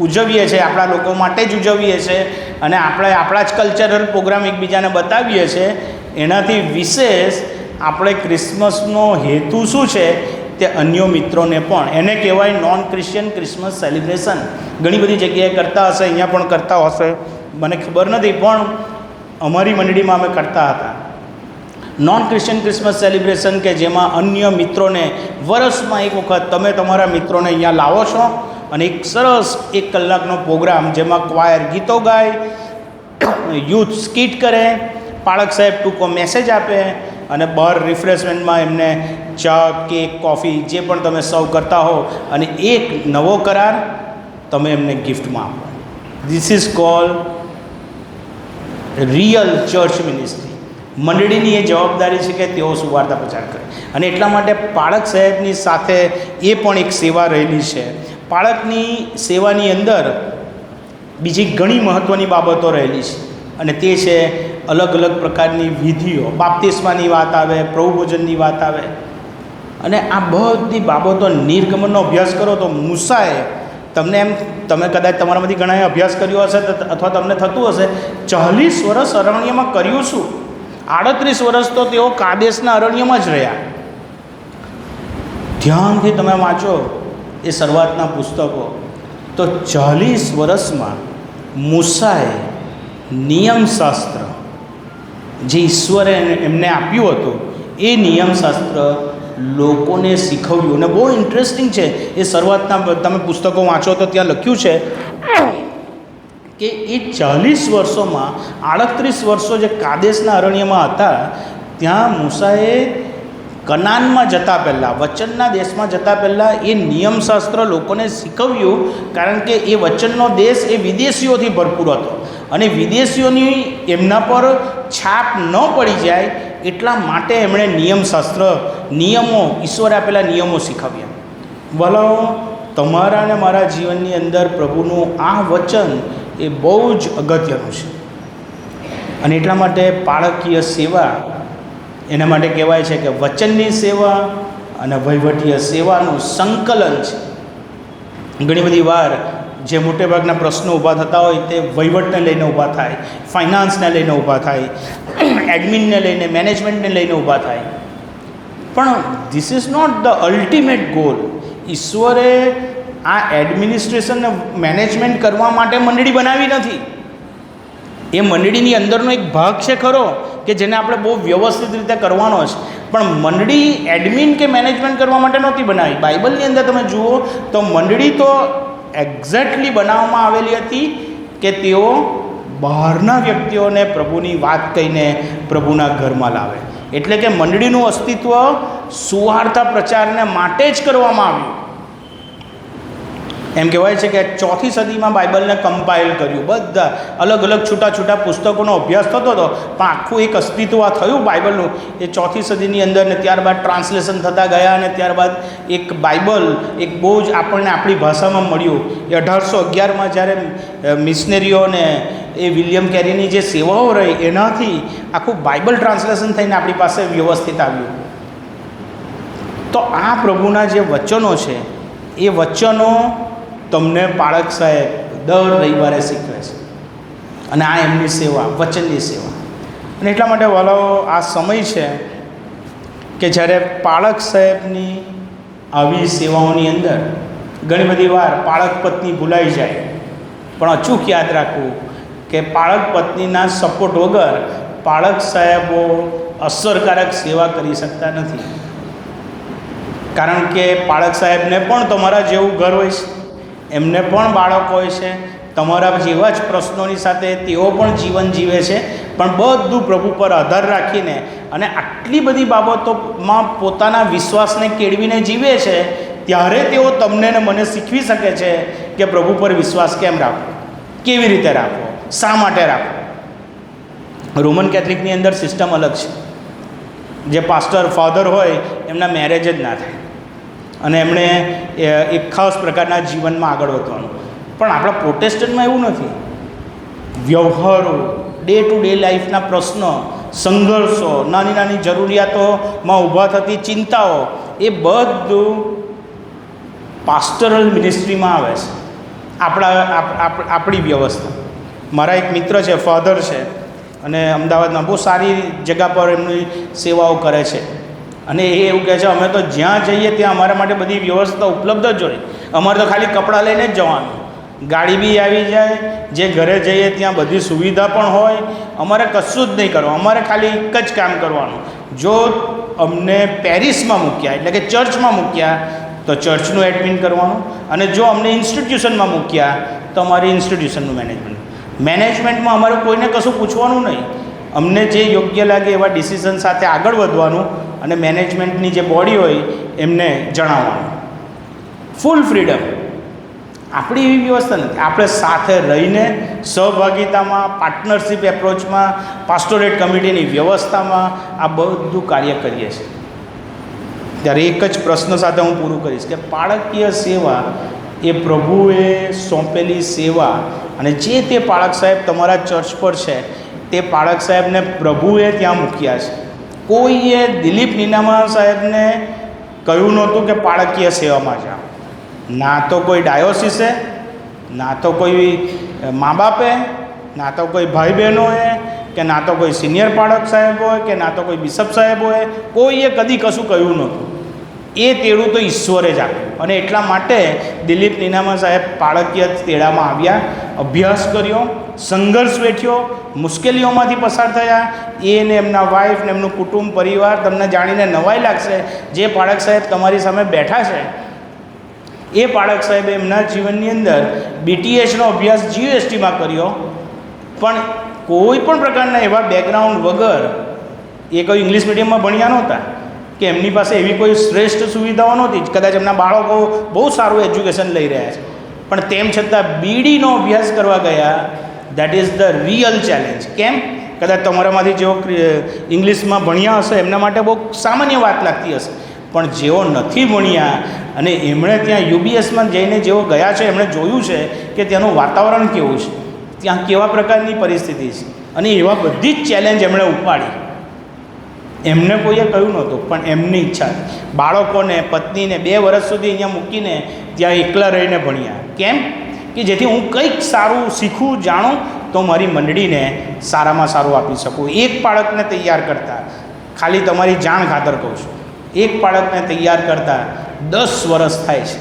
ઉજવીએ છીએ, આપણા લોકો માટે જ ઉજવીએ છીએ અને આપણે આપણા જ કલ્ચરલ પ્રોગ્રામ એકબીજાને બતાવીએ છીએ, એનાથી વિશેષ આપણે ક્રિસમસનો હેતુ શું છે તે અન્ય મિત્રોને પણ, એને કહેવાય નોન ક્રિશ્ચિયન ક્રિસમસ સેલિબ્રેશન. ઘણી બધી જગ્યાએ કરતા હશે, અહીંયા પણ કરતા હશે, મને ખબર નથી, પણ અમારી મંડળીમાં અમે કરતા હતા નોન ક્રિશ્ચિયન ક્રિસમસ સેલિબ્રેશન, કે જેમાં અન્ય મિત્રોને વર્ષમાં એક વખત તમે તમારા મિત્રોને અહીંયા લાવો છો અને એક સરસ 1 કલાકનો પ્રોગ્રામ જેમાં ક્વાયર ગીતો ગાય, યુથ સ્કીટ કરે, પાળક સાહેબ ટૂંકો મેસેજ આપે અને બહાર રિફ્રેશમેન્ટમાં એમને ચા, કેક, કોફી જે પણ તમે સર્વ કરતા હો અને એક નવો કરાર તમે એમને ગિફ્ટમાં આપો. This is called real church ministry. મંડળીની એ જવાબદારી છે કે તેઓ સુવાર્તા પ્રચાર કરે અને એટલા માટે પાળક સાહેબની સાથે એ પણ એક સેવા રહેલી છે. પાળકની સેવાની અંદર બીજી ઘણી મહત્ત્વની બાબતો રહેલી છે અને તે છે અલગ અલગ પ્રકારની વિધિઓ. બાપ્તિસ્માની વાત આવે, પ્રભુ ભોજનની વાત આવે અને આ બધી બાબતો નિર્ગમનનો અભ્યાસ કરો તો મૂસાએ તમને એમ, તમે કદાચ તમારામાંથી ઘણાએ અભ્યાસ કર્યો હશે અથવા તમને થતું હશે 40 વર્ષ અરણ્યમાં કર્યું શું? 38 વર્ષ તો તેઓ કાદેશના અરણ્યમાં જ રહ્યા. ધ્યાનથી તમે વાંચો એ શરૂઆતના પુસ્તકો તો 40 વર્ષમાં મૂસાએ નિયમશાસ્ત્ર જે ઈશ્વરે એમને આપ્યું હતું એ નિયમશાસ્ત્ર લોકોને શીખવ્યું. અને બહુ ઇન્ટરેસ્ટિંગ છે એ શરૂઆતના તમે પુસ્તકો વાંચો તો ત્યાં લખ્યું છે કે એ 40 વર્ષોમાં 38 વર્ષો જે કાદેશના અરણ્યમાં હતા ત્યાં મૂસાએ કનાનમાં જતા પહેલાં, વચનના દેશમાં જતા પહેલાં એ નિયમશાસ્ત્ર લોકોને શીખવ્યું, કારણ કે એ વચનનો દેશ એ વિદેશીઓથી ભરપૂર હતો અને વિદેશીઓની એમના પર છાપ ન પડી જાય એટલા માટે એમણે નિયમશાસ્ત્ર, નિયમો, ઈશ્વરે આપેલા નિયમો શીખવ્યા. વલાઓ, તમારા અને મારા જીવનની અંદર પ્રભુનું આ વચન એ બહુ જ અગત્યનું છે. અને એટલા માટે પાળકીય સેવા, એના માટે કહેવાય છે કે વચનની સેવા અને વહીવટીય સેવાનું સંકલન છે. ઘણી બધી વાર જે મોટેભાગના પ્રશ્નો ઊભા થતા હોય તે વહીવટને લઈને ઊભા થાય, ફાઇનાન્સને લઈને ઊભા થાય, એડમિનને લઈને, મેનેજમેન્ટને લઈને ઊભા થાય. પણ this is not the ultimate goal. ઈશ્વરે આ એડમિનિસ્ટ્રેશનને મેનેજમેન્ટ કરવા માટે મંડળી બનાવી નથી. એ મંડળીની અંદરનો એક ભાગ છે ખરો કે જેને આપણે બહુ વ્યવસ્થિત રીતે કરવાનો છે, પણ મંડળી એડમિન કે મેનેજમેન્ટ કરવા માટે નહોતી બનાવી. બાઇબલની અંદર તમે જુઓ તો મંડળી તો એક્ઝેક્ટલી બનાવવામાં આવેલી હતી કે તેઓ બહારના વ્યક્તિઓને પ્રભુની વાત કહીને પ્રભુના ઘરમાં લાવે. એટલે કે મંડળીનું અસ્તિત્વ સુવાર્તા પ્રચારને માટે જ કરવામાં આવ્યું. એમ કહેવાય છે કે 4th સદીમાં બાઇબલને કમ્પાઇલ કર્યું. બધા અલગ અલગ છૂટા છૂટા પુસ્તકોનો અભ્યાસ થતો હતો, પણ આખું એક અસ્તિત્વ થયું બાઇબલનું એ 4th સદીની અંદર. ને ત્યારબાદ ટ્રાન્સલેશન થતા ગયા અને ત્યારબાદ એક બાઇબલ એક બહુ જ આપણને આપણી ભાષામાં મળ્યું. એ 1811માં જ્યારે મિશનરીઓને એ વિલિયમ કેરીની જે સેવાઓ રહી એનાથી આખું બાઇબલ ટ્રાન્સલેશન થઈને આપણી પાસે વ્યવસ્થિત આવ્યું. તો આ પ્રભુના જે વચનો છે એ વચનો તમને પાળક સાહેબ દર રવિવારે શીખવે છે. અને આ એમની સેવા, વચનની સેવા. અને એટલા માટે વાલાઓ, આ સમય છે કે જ્યારે પાળક સાહેબની આવી સેવાઓની અંદર ઘણી બધી વાર પાળક પત્ની ભૂલાઈ જાય, પણ અચૂક યાદ રાખવું કે પાળક પત્નીના સપોર્ટ વગર પાળક સાહેબો અસરકારક સેવા કરી શકતા નથી. કારણ કે પાળક સાહેબને પણ તમારા જેવું ઘર હોય છે, એમને પણ બાળક હોય છે, તમારા જેવા જ પ્રશ્નોની સાથે તેઓ પણ જીવન જીવે છે, પણ બધું પ્રભુ પર આધાર રાખીને અને આટલી બધી બાબતોમાં પોતાના વિશ્વાસને કેળવીને જીવે છે. ત્યારે તેઓ તમને ને મને શીખવી શકે છે કે પ્રભુ પર વિશ્વાસ કેમ રાખવો, કેવી રીતે રાખવો, શા માટે રાખવો. રોમન કેથલિકની અંદર સિસ્ટમ અલગ છે. જે પાસ્ટર ફાધર હોય એમના મેરેજ જ ના થાય અને એમણે એક ખાસ પ્રકારના જીવનમાં આગળ વધવાનું. પણ આપણા પ્રોટેસ્ટન્ટમાં એવું નથી. વ્યવહારો, ડે ટુ ડે લાઈફના પ્રશ્નો, સંઘર્ષો, નાની નાની જરૂરિયાતોમાં ઊભા થતી ચિંતાઓ, એ બધું પાસ્ટરલ મિનિસ્ટ્રીમાં આવે છે. આપણી વ્યવસ્થા. મારા એક મિત્ર છે, ફાધર છે, અને અમદાવાદમાં બહુ સારી જગ્યા પર એમની સેવાઓ કરે છે. અને એ એવું કહે છે, અમે તો જ્યાં જઈએ ત્યાં અમારા માટે બધી વ્યવસ્થા ઉપલબ્ધ જ હોય. અમારે તો ખાલી કપડાં લઈને જ જવાનું, ગાડી બી આવી જાય, જે ઘરે જઈએ ત્યાં બધી સુવિધા પણ હોય. અમારે કશું જ નહીં કરવાનું, અમારે ખાલી એક જ કામ કરવાનું. જો અમને પેરિસમાં મૂક્યા એટલે કે ચર્ચમાં મૂક્યા તો ચર્ચનું એડમિન કરવાનું, અને જો અમને ઇન્સ્ટિટ્યુશનમાં મૂક્યા તો અમારે ઇન્સ્ટિટ્યુશનનું મેનેજમેન્ટમાં અમારે કોઈને કશું પૂછવાનું નહીં. અમને જે યોગ્ય લાગે એવા ડિસિઝન સાથે આગળ વધવાનું અને મેનેજમેન્ટની જે બોડી હોય એમને જણાવવાનું. ફૂલ ફ્રીડમ. આપણી એવી વ્યવસ્થા નથી. આપણે સાથે રહીને સહભાગિતામાં, પાર્ટનરશિપ એપ્રોચમાં, પાસ્ટોરેટ કમિટીની વ્યવસ્થામાં આ બધું કાર્ય કરીએ છીએ. ત્યારે એક જ પ્રશ્ન સાથે હું પૂરું કરીશ કે પાળકીય સેવા એ પ્રભુએ સોંપેલી સેવા, અને જે તે પાળક સાહેબ તમારા ચર્ચ પર છે તે પાળક સાહેબને પ્રભુએ ત્યાં મૂક્યા છે. કોઈએ દિલીપ નીનામા સાહેબને કહ્યું નહોતું કે પાળકીય સેવામાં જાઓ. ના તો કોઈ ડાયોસીસે, ના તો કોઈ મા બાપે, ના તો કોઈ ભાઈ બહેનોએ, કે ના તો કોઈ સિનિયર પાળક સાહેબ હોય, કે ના તો કોઈ બિશપ સાહેબ હોય. કોઈએ કદી કશું કહ્યું નહોતું. એ તેડું તો ઈશ્વરે જ આપ્યું. અને એટલા માટે દિલીપ નીનામા સાહેબ પાળકીય તેડામાં આવ્યા, અભ્યાસ કર્યો, સંઘર્ષ વેઠ્યો, મુશ્કેલીઓમાંથી પસાર થયા. એને એમના વાઈફ ને એમનું કુટુંબ પરિવાર, તમને જાણીને નવાઈ લાગશે, જે પાળક સાહેબ તમારી સામે બેઠા છે એ પાળક સાહેબે એમના જીવનની અંદર BTHનો અભ્યાસ GUSTમાં કર્યો, પણ કોઈ પણ પ્રકારના એવા બેકગ્રાઉન્ડ વગર. એ કોઈ ઇંગ્લિશ મીડિયમમાં ભણ્યા નહોતા કે એમની પાસે એવી કોઈ શ્રેષ્ઠ સુવિધાઓ નહોતી. કદાચ એમના બાળકો બહુ સારું એજ્યુકેશન લઈ રહ્યા છે, પણ તેમ છતાં BDનો અભ્યાસ કરવા ગયા. That is the real challenge. કેમ કદાચ તમારામાંથી જેઓ ઇંગ્લિશમાં ભણ્યા હશે એમના માટે બહુ સામાન્ય વાત લાગતી હશે, પણ જેઓ નથી ભણ્યા અને એમણે ત્યાં યુબીએસમાં જઈને જેઓ ગયા છે એમણે જોયું છે કે ત્યાંનું વાતાવરણ કેવું છે, ત્યાં કેવા પ્રકારની પરિસ્થિતિ છે, અને એવા બધી જ ચેલેન્જ એમણે ઉપાડી. એમને કોઈએ કહ્યું નહોતું, પણ એમની ઈચ્છા, બાળકોને પત્નીને 2 વર્ષ સુધી અહીંયા મૂકીને ત્યાં એકલા રહીને ભણ્યા. કેમ? કે જેથી હું કંઈક સારું શીખું, જાણું, તો મારી મંડળીને સારામાં સારું આપી શકું. એક બાળકને તૈયાર કરતા, ખાલી તમારી જાણ ખાતર કહું છું, એક બાળકને તૈયાર કરતાં 10 વર્ષ થાય છે.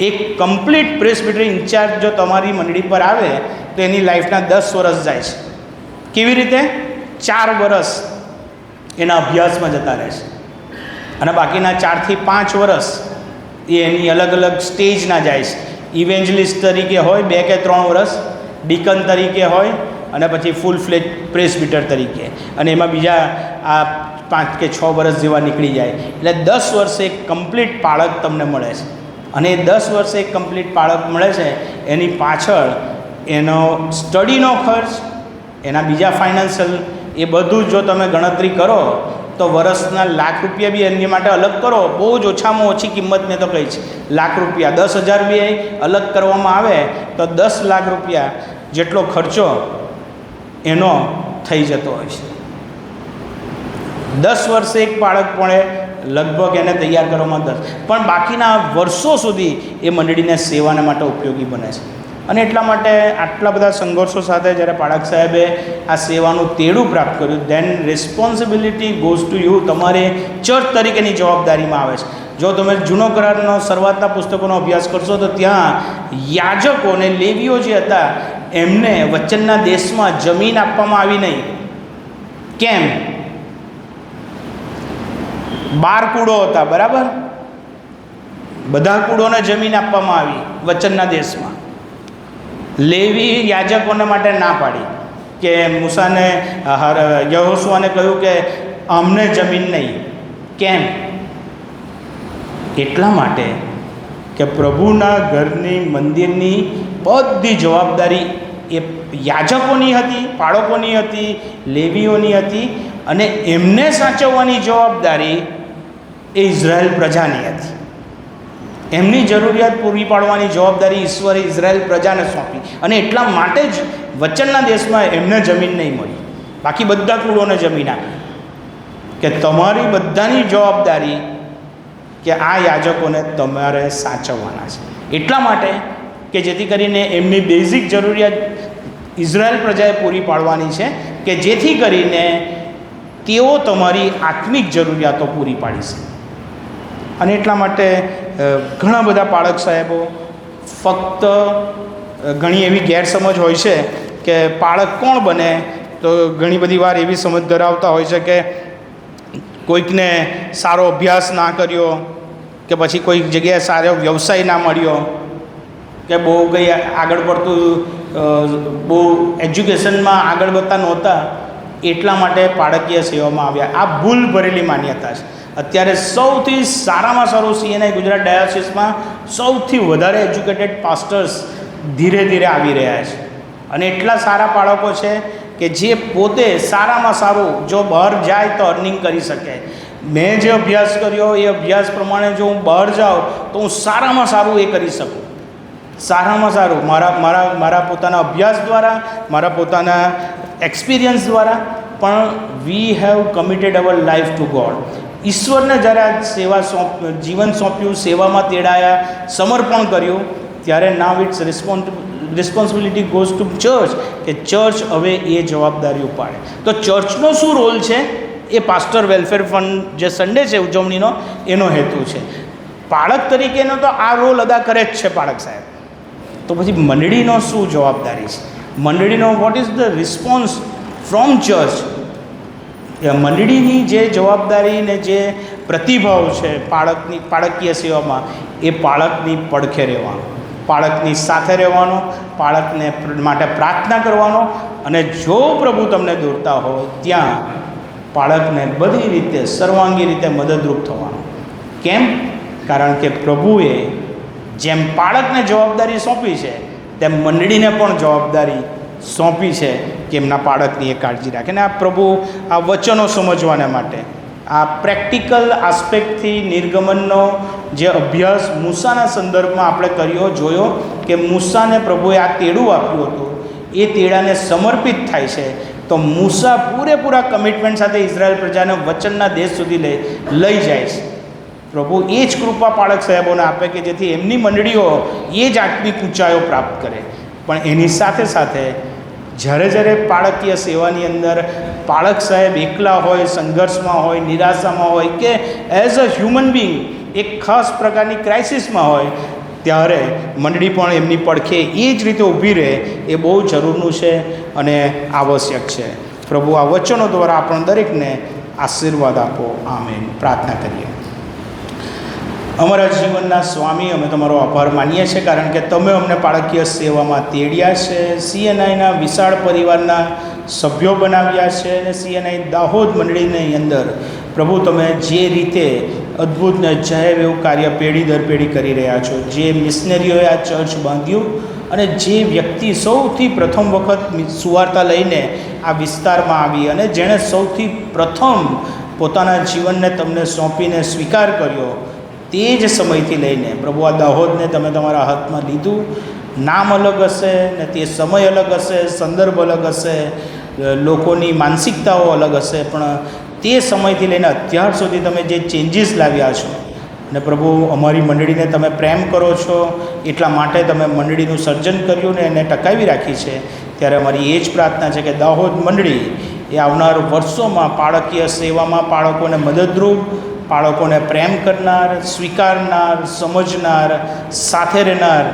એક કમ્પ્લીટ પ્રેસ્બિટરી ઇન્ચાર્જ જો તમારી મંડળી પર આવે તો એની લાઈફના 10 વર્ષ જાય છે. કેવી રીતે? 4 વર્ષ એના અભ્યાસમાં જતા રહે છે, અને બાકીના 4 થી 5 વર્ષ એ એની અલગ અલગ સ્ટેજના જાય છે. ઇવેન્જલિસ્ટ તરીકે હોય 2 કે 3 વર્ષ, ડીકન તરીકે હોય, અને પછી ફૂલ ફ્લેજ પ્રેસ્બિટર તરીકે, અને એમાં બીજા આ 5 કે 6 વર્ષ જેવા નીકળી જાય. એટલે 10 વર્ષે એક કમ્પ્લીટ બાળક તમને મળે છે, અને એ 10 વર્ષે એક કમ્પ્લીટ બાળક મળે છે. એની પાછળ એનો સ્ટડીનો ખર્ચ, એના બીજા ફાઇનાન્શિયલ, એ બધું જો તમે ગણતરી કરો તો વર્ષના ₹1,00,000 બી એની માટે અલગ કરો. બહુ જ ઓછામાં ઓછી કિંમત મેં તો કહી છે ₹1,00,000. 10,000 બી અલગ કરવામાં આવે તો ₹10 લાખ જેટલો ખર્ચો એનો થઈ જતો હોય છે. 10 વર્ષે એક બાળક પડે, લગભગ એને તૈયાર કરવામાં 10, પણ બાકીના વર્ષો સુધી એ મંડળીને સેવાને માટે ઉપયોગી બને છે. અને એટલા માટે આટલા બધા સંઘર્ષો સાથે જ્યારે પાળક સાહેબે આ સેવાનું તેડું પ્રાપ્ત કર્યું, then responsibility goes to you. તમારે ચર્ચ તરીકેની જવાબદારીમાં આવે છે. જો તમે જૂનો કરારનો શરૂઆતના પુસ્તકોનો અભ્યાસ કરશો તો ત્યાં યાજકો અને લેવીઓ જે હતા એમને વચનના દેશમાં જમીન આપવામાં આવી નહીં. કેમ? 12 કુળો હતા, બરાબર? બધા કુળોને જમીન આપવામાં આવી વચનના દેશમાં. લેવી યાજકોને માટે ના પાડી, કે મૂસાને યહોશુઆને કહ્યું કે અમને જમીન નહીં. કેમ? એટલા માટે કે પ્રભુના ઘરની, મંદિરની બધી જવાબદારી એ યાજકોની હતી, બાળકોની હતી, લેવીઓની હતી, અને એમને સાચવવાની જવાબદારી એ ઇઝરાયલ પ્રજાની હતી. એમની જરૂરિયાત પૂરી પાડવાની જવાબદારી ઈશ્વરે ઇઝરાયલ પ્રજાને સોંપી, અને એટલા માટે જ વચનના દેશમાં એમને જમીન નહીં મળી, બાકી બધા કુળોને જમીન આપી. કે તમારી બધાની જવાબદારી કે આ યાજકોને તમારે સાચવવાના છે. એટલા માટે કે જેથી કરીને એમની બેઝિક જરૂરિયાત ઇઝરાયલ પ્રજાએ પૂરી પાડવાની છે, કે જેથી કરીને તેઓ તમારી આત્મિક જરૂરિયાતો પૂરી પાડી શકે. અને એટલા માટે ઘણા બધા પાળક સાહેબો ફક્ત ઘણી એવી ગેરસમજ હોય છે કે પાળક કોણ બને, તો ઘણી બધી વાર એવી સમજ ધરાવતા હોય છે કે કોઈકને સારો અભ્યાસ ના કર્યો, કે પછી કોઈક જગ્યાએ સારો વ્યવસાય ના મળ્યો, કે બહુ કંઈ આગળ પડતું બહુ એજ્યુકેશનમાં આગળ વધતા નહોતા, એટલા માટે પાળકીય સેવામાં આવ્યા. આ ભૂલ ભરેલી માન્યતા છે. અત્યારે સૌથી સારામાં સારું CNI ગુજરાત ડાયોસિસમાં સૌથી વધારે એજ્યુકેટેડ પાસ્ટર્સ ધીરે ધીરે આવી રહ્યા છે, અને એટલા સારા બાળકો છે કે જે પોતે સારામાં સારું જો બહાર જાય તો અર્નિંગ કરી શકે. મેં જે અભ્યાસ કર્યો એ અભ્યાસ પ્રમાણે જો હું બહાર જાઉં તો હું સારામાં સારું એ કરી શકું. સારામાં સારું મારા પોતાના અભ્યાસ દ્વારા, મારા પોતાના એક્સપિરિયન્સ દ્વારા. પણ we have committed our life two God. ઈશ્વરને જ્યારે આ જીવન સોંપ્યું, સેવામાં તેડાયા, સમર્પણ કર્યું, ત્યારે now it's responsibility goes to church, કે ચર્ચ હવે એ જવાબદારી ઉપાડે. તો ચર્ચનો શું રોલ છે? એ પાસ્ટર વેલફેર ફંડ જે સન્ડે છે ઉજવણીનો, એનો હેતુ છે. પાળક તરીકેનો તો આ રોલ અદા કરે જ છે પાળક સાહેબ. તો પછી મંડળીનો શું જવાબદારી છે? મંડળીનો what is the response from church? મંડળીની જે જવાબદારી ને જે પ્રતિભાવ છે પાળકીય સેવામાં, એ પાળકની પડખે રહેવાનો, પાળકની સાથે રહેવાનો, પાળકને માટે પ્રાર્થના કરવાનો, અને જો પ્રભુ તમને દોરતા હોય ત્યાં પાળકને બધી રીતે સર્વાંગી રીતે મદદરૂપ થવાનું. કેમ? કારણ કે પ્રભુએ જેમ પાળકને જવાબદારી સોંપી છે તેમ મંડળીને પણ જવાબદારી સોંપી છે કે એમના બાળકની એ કાળજી રાખે. અને આ પ્રભુ આ વચનો સમજવાના માટે આ પ્રેક્ટિકલ આસ્પેક્ટથી નિર્ગમનનો જે અભ્યાસ મૂસાના સંદર્ભમાં આપણે જોયો કે મૂસાને પ્રભુએ આ તેડું આપ્યું હતું, એ તેડાને સમર્પિત થાય છે તો મૂસા પૂરેપૂરા કમિટમેન્ટ સાથે ઇઝરાયલ પ્રજાને વચનના દેશ સુધી લઈ જાય છે. પ્રભુ એ જ કૃપા પાળક સાહેબોને આપે કે જેથી એમની મંડળીઓ એ જ આત્મિક ઊંચાઈઓ પ્રાપ્ત કરે. પણ એની સાથે સાથે જ્યારે પાળકીય સેવાની અંદર પાળક સાહેબ એકલા હોય, સંઘર્ષમાં હોય, નિરાશામાં હોય કે એઝ અ હ્યુમન બિંગ એક ખાસ પ્રકારની ક્રાઇસિસમાં હોય, ત્યારે મંડળી પણ એમની પડખે એ જ રીતે ઊભી રહે એ બહુ જરૂરનું છે અને આવશ્યક છે. પ્રભુ આ વચનો દ્વારા આપણને દરેકને આશીર્વાદ આપો. આમેન. પ્રાર્થના કરીએ. અમારા જીવનના સ્વામી, અમે તમારો આભાર માનીએ છીએ કારણ કે તમે અમને પાળકીય સેવામાં તેડ્યા છે, CNIના વિશાળ પરિવારના સભ્યો બનાવ્યા છે અને CNI દાહોદ મંડળીની અંદર પ્રભુ તમે જે રીતે અદ્ભુત ને અજાયબ એવું કાર્ય પેઢી દર પેઢી કરી રહ્યા છો, જે મિશનરીઓએ આ ચર્ચ બાંધ્યું અને જે વ્યક્તિ સૌથી પ્રથમ વખત સુવાર્તા લઈને આ વિસ્તારમાં આવી અને જેણે સૌથી પ્રથમ પોતાના જીવનને તમને સોંપીને સ્વીકાર કર્યો, તે જ સમયથી લઈને પ્રભુ આ દાહોદને તમે તમારા હાથમાં લીધું. નામ અલગ હશે ને તે સમય અલગ હશે, સંદર્ભ અલગ હશે, લોકોની માનસિકતાઓ અલગ હશે, પણ તે સમયથી લઈને અત્યાર સુધી તમે જે ચેન્જીસ લાવ્યા છો અને પ્રભુ અમારી મંડળીને તમે પ્રેમ કરો છો એટલા માટે તમે મંડળીનું સર્જન કર્યું ને એને ટકાવી રાખી છે. ત્યારે અમારી એ જ પ્રાર્થના છે કે દાહોદ મંડળી એ આવનાર વર્ષોમાં પાળકીય સેવામાં બાળકોને મદદરૂપ, બાળકોને પ્રેમ કરનાર, સ્વીકારનાર, સમજનાર, સાથે રહેનાર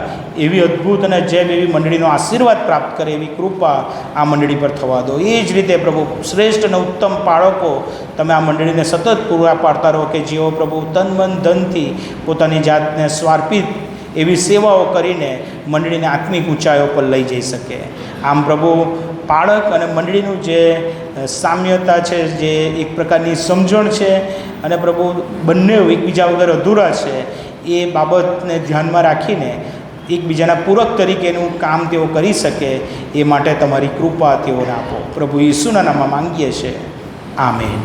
એવી અદ્ભુત અને જેમ એવી મંડળીનો આશીર્વાદ પ્રાપ્ત કરે એવી કૃપા આ મંડળી પર થવા દો. એ જ રીતે પ્રભુ શ્રેષ્ઠ અને ઉત્તમ બાળકો તમે આ મંડળીને સતત પૂરા પાડતા રહો કે જેઓ પ્રભુ તન મન ધનથી પોતાની જાતને સ્વાર્પિત એવી સેવાઓ કરીને મંડળીને આત્મિક ઊંચાઈઓ પર લઈ જઈ શકે. આમ પ્રભુ બાળક અને મંડળીનું જે સામ્યતા છે, જે એક પ્રકારની સમજણ છે અને પ્રભુ બંને એકબીજા વગર અધૂરા છે, એ બાબતને ધ્યાનમાં રાખીને એકબીજાના પૂરક તરીકેનું કામ તેઓ કરી શકે એ માટે તમારી કૃપા તેઓને આપો. પ્રભુ ઈસુના નામમાં માંગીએ છીએ. આમેન.